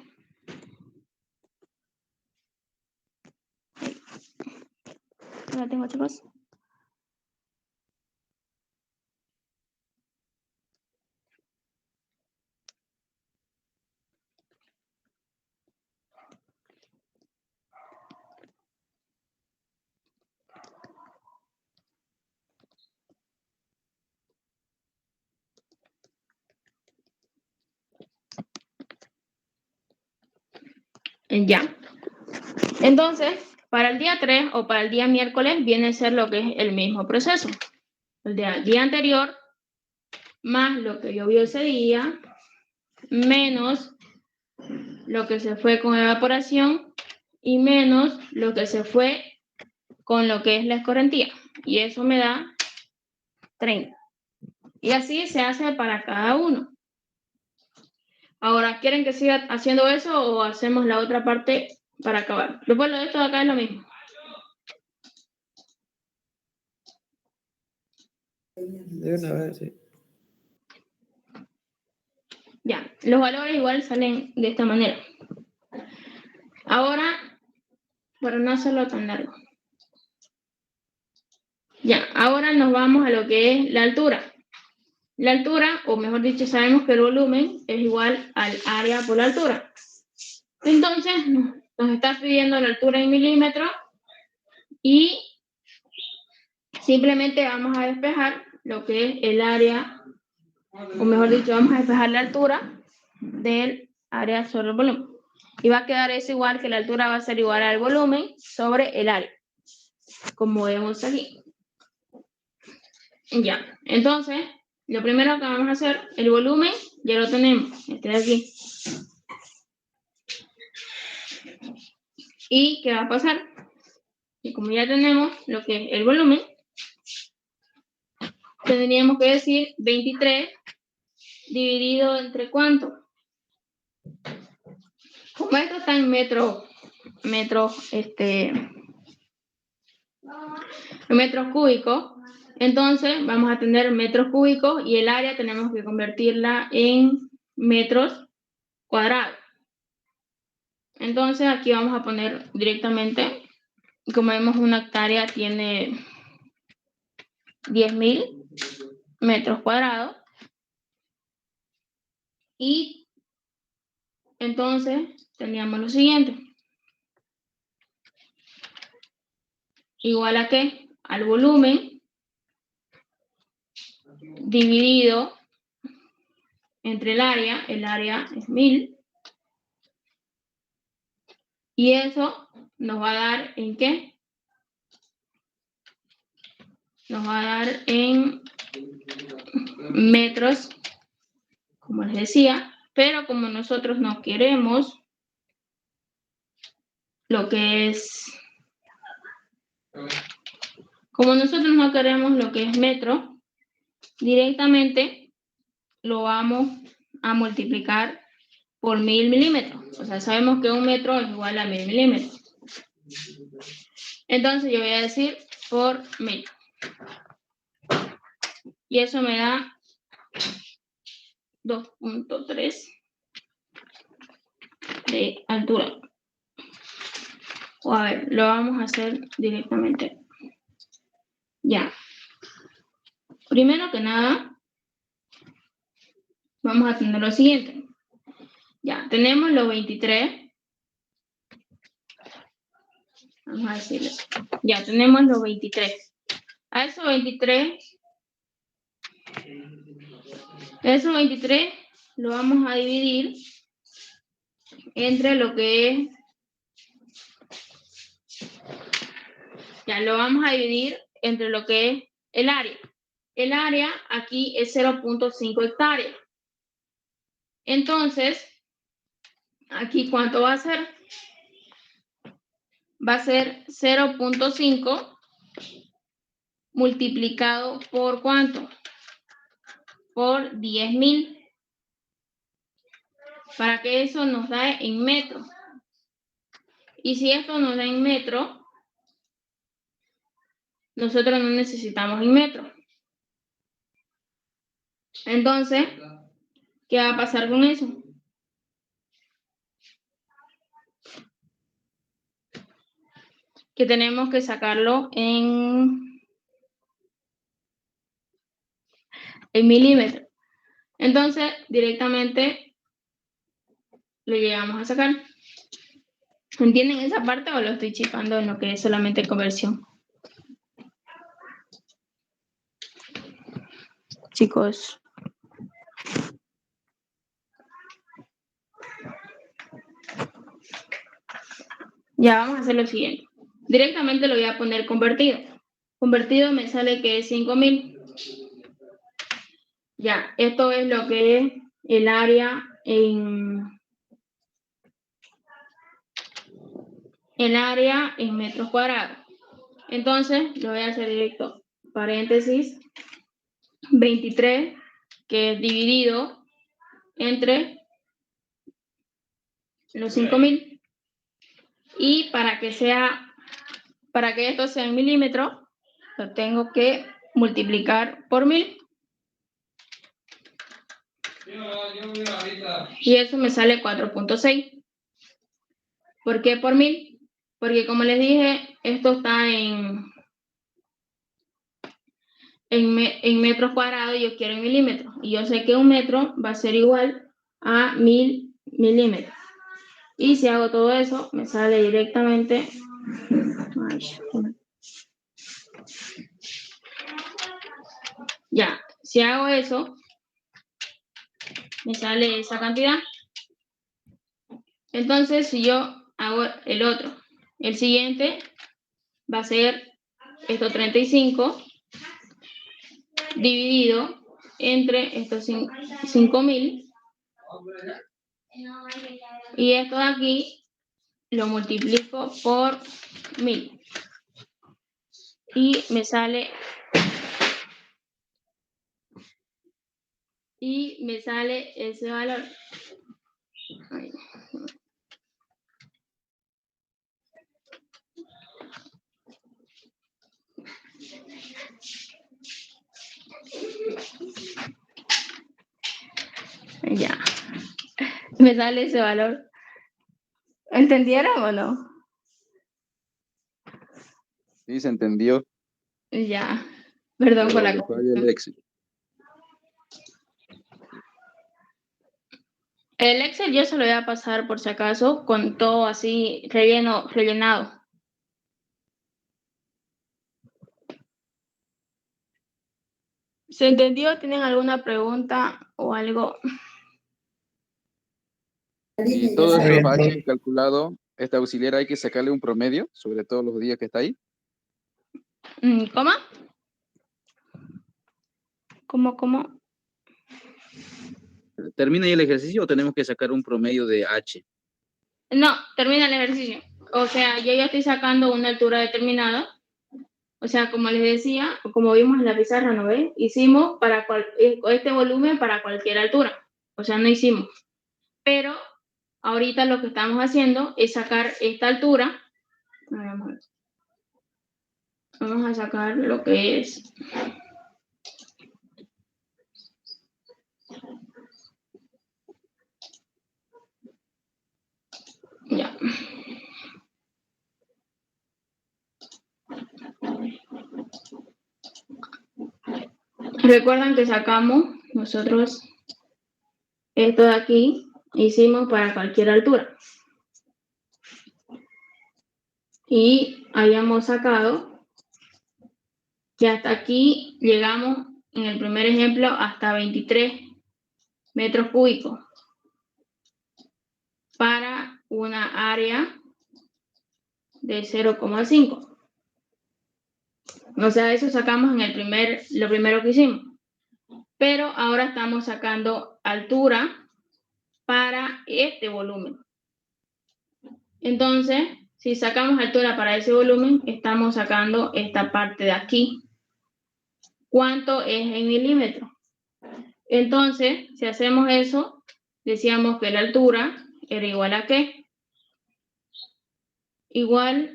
Speaker 1: ya tengo, chicos. Ya. Entonces, para el día 3 o para el día miércoles viene a ser lo que es el mismo proceso. El día anterior, más lo que llovió ese día, menos lo que se fue con evaporación y menos lo que se fue con lo que es la escorrentía. Y eso me da 30. Y así se hace para cada uno. Ahora, ¿quieren que siga haciendo eso o hacemos la otra parte para acabar? Después lo de esto de acá es lo mismo.
Speaker 2: De una vez, sí.
Speaker 1: Ya, los valores igual salen de esta manera. Ahora, para no hacerlo tan largo. Ya, ahora nos vamos a lo que es la altura. La altura, o mejor dicho, sabemos que el volumen es igual al área por la altura. Entonces, nos está pidiendo la altura en milímetros y simplemente vamos a despejar lo que es el área, o mejor dicho, vamos a despejar la altura del área sobre el volumen. Y va a quedar eso igual, que la altura va a ser igual al volumen sobre el área, como vemos aquí. Ya, entonces, lo primero que vamos a hacer, el volumen, ya lo tenemos, este de aquí. ¿Y qué va a pasar? Y como ya tenemos lo que es el volumen, tendríamos que decir 23 dividido entre ¿cuánto? Como esto está en metros cúbicos, entonces vamos a tener metros cúbicos y el área tenemos que convertirla en metros cuadrados. Entonces aquí vamos a poner directamente, como vemos, una hectárea tiene 10.000 metros cuadrados. Y entonces tendríamos lo siguiente. Igual a ¿qué? Al volumen dividido entre el área es 1000. Y eso nos va a dar ¿en qué? Nos va a dar en metros, como les decía, pero como nosotros no queremos lo que es, metro, directamente lo vamos a multiplicar por 1000 milímetros. O sea, sabemos que 1 metro es igual a 1000 milímetros. Entonces yo voy a decir por 1000. Y eso me da 2.3 de altura. O a ver, lo vamos a hacer directamente. Ya. Primero que nada, vamos a tener lo siguiente. Ya, tenemos los 23. Vamos a decirlo. Ya, tenemos los 23. A esos 23 lo vamos a dividir entre lo que es, lo vamos a dividir entre lo que es el área. El área aquí es 0.5 hectáreas. Entonces, aquí ¿cuánto va a ser? Va a ser 0.5 multiplicado por ¿cuánto? Por 10.000. Para que eso nos da en metros. Y si esto nos da en metros, nosotros no necesitamos en metros. Entonces, ¿qué va a pasar con eso? Que tenemos que sacarlo en milímetros. Entonces, directamente lo llegamos a sacar. ¿Entienden esa parte o lo estoy chipando en lo que es solamente conversión? Chicos. Ya vamos a hacer lo siguiente. Directamente lo voy a poner convertido. Convertido me sale que es 5000. Ya, esto es lo que es el área en metros cuadrados. Entonces, lo voy a hacer directo. Paréntesis, 23, que es dividido entre los 5000. Y para que esto sea en milímetros, lo tengo que multiplicar por 1000. Y eso me sale 4.6. ¿Por qué por 1000? Porque como les dije, esto está en metros cuadrados y yo quiero en milímetros. Y yo sé que 1 metro va a ser igual a 1000 milímetros. Y si hago todo eso, me sale directamente... Ya, si hago eso, me sale esa cantidad. Entonces, si yo hago el siguiente va a ser esto 35 dividido entre estos 5000. Y esto de aquí lo multiplico por 1000. Y me sale y me sale ese valor. Ay. Ya. Me sale ese valor. ¿Entendieron o no?
Speaker 3: Sí, se entendió.
Speaker 1: Ya. Perdón por
Speaker 3: Pero
Speaker 1: la
Speaker 3: le falla
Speaker 1: confusión.
Speaker 3: el Excel.
Speaker 1: El Excel yo se lo voy a pasar por si acaso con todo así rellenado. ¿Se entendió? ¿Tienen alguna pregunta o algo?
Speaker 3: Y todo
Speaker 2: Está
Speaker 3: esto
Speaker 2: bien,
Speaker 3: H
Speaker 2: profe.
Speaker 3: calculado, este auxiliar hay que sacarle un promedio sobre todos los días que está ahí.
Speaker 1: ¿Cómo? ¿Cómo?
Speaker 3: ¿Termina ahí el ejercicio o tenemos que sacar un promedio de H?
Speaker 1: No, termina el ejercicio. O sea, yo ya estoy sacando una altura determinada. O sea, como les decía, o como vimos en la pizarra, ¿no ven? Hicimos para este volumen para cualquier altura. O sea, no hicimos. Pero ahorita lo que estamos haciendo es sacar esta altura. Vamos a sacar lo que es. Ya. Recuerdan que sacamos nosotros esto de aquí, hicimos para cualquier altura. Y habíamos sacado que hasta aquí llegamos, en el primer ejemplo, hasta 23 metros cúbicos para una área de 0,5. O sea, eso sacamos en lo primero que hicimos. Pero ahora estamos sacando altura para este volumen. Entonces, si sacamos altura para ese volumen, estamos sacando esta parte de aquí. ¿Cuánto es en milímetros? Entonces, si hacemos eso, decíamos que la altura era igual a ¿qué? Igual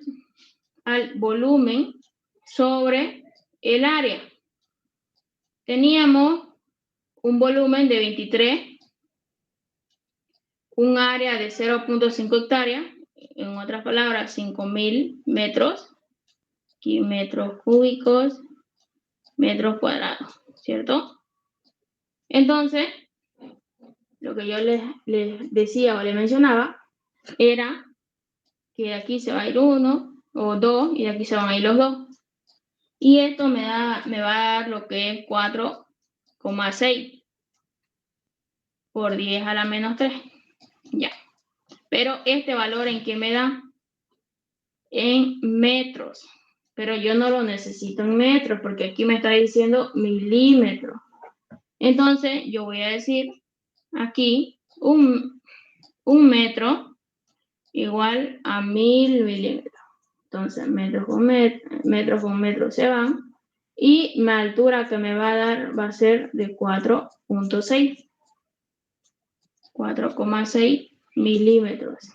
Speaker 1: al volumen sobre el área. Teníamos un volumen de 23, un área de 0,5 hectáreas, en otras palabras, 5.000 metros, aquí metros cúbicos, metros cuadrados, ¿cierto? Entonces, lo que yo les decía o les mencionaba era que de aquí se va a ir 1 o 2 y de aquí se van a ir los 2. Y esto me va a dar lo que es 4,6 por 10 a la menos 3. Ya. Pero este valor en qué me da? En metros. Pero yo no lo necesito en metros porque aquí me está diciendo milímetros. Entonces yo voy a decir aquí un metro igual a 1000 milímetros. Entonces metros con metros se van. Y la altura que me va a dar va a ser de 4,6. 4,6 milímetros.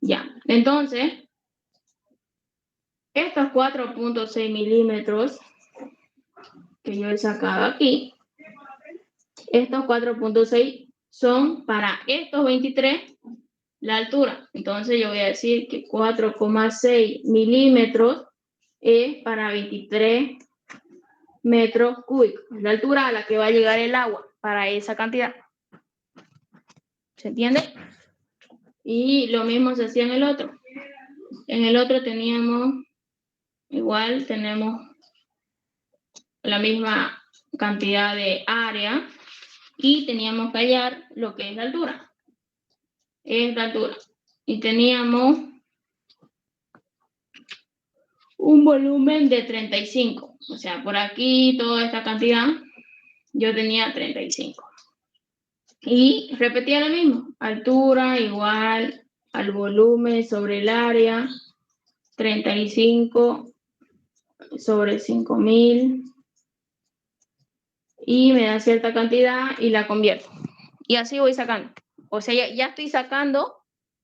Speaker 1: Ya, entonces, estos 4,6 milímetros que yo he sacado aquí, estos 4,6 son para estos 23 la altura. Entonces yo voy a decir que 4,6 milímetros es para 23 metros cúbicos. Es la altura a la que va a llegar el agua para esa cantidad. ¿Se entiende? Y lo mismo se hacía en el otro. En el otro teníamos, igual tenemos la misma cantidad de área y teníamos que hallar lo que es la altura. Es la altura. Y teníamos un volumen de 35. O sea, por aquí toda esta cantidad, yo tenía 35. Y repetía lo mismo. Altura igual al volumen sobre el área, 35 sobre 5.000 y me da cierta cantidad y la convierto. Y así voy sacando. O sea, ya estoy sacando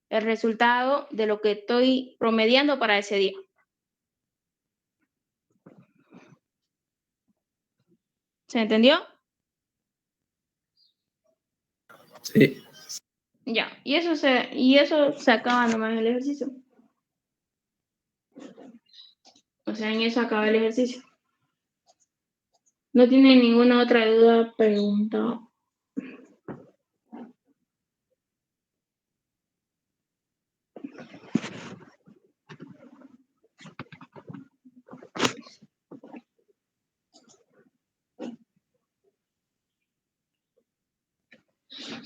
Speaker 1: el resultado de lo que estoy promediando para ese día. ¿Se entendió?
Speaker 2: Sí.
Speaker 1: Ya, y eso se acaba nomás el ejercicio. O sea, en eso acaba el ejercicio. ¿No tienen ninguna otra duda, pregunta?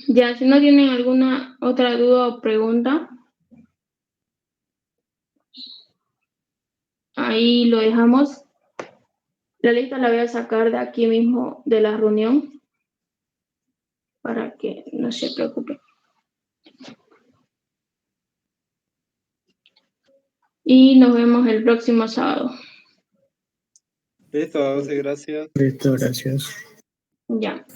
Speaker 1: Ya, si no tienen alguna otra duda o pregunta, ahí lo dejamos. La lista la voy a sacar de aquí mismo de la reunión para que no se preocupen. Y nos vemos el próximo sábado.
Speaker 6: Listo, gracias.
Speaker 2: Listo, gracias.
Speaker 1: Ya.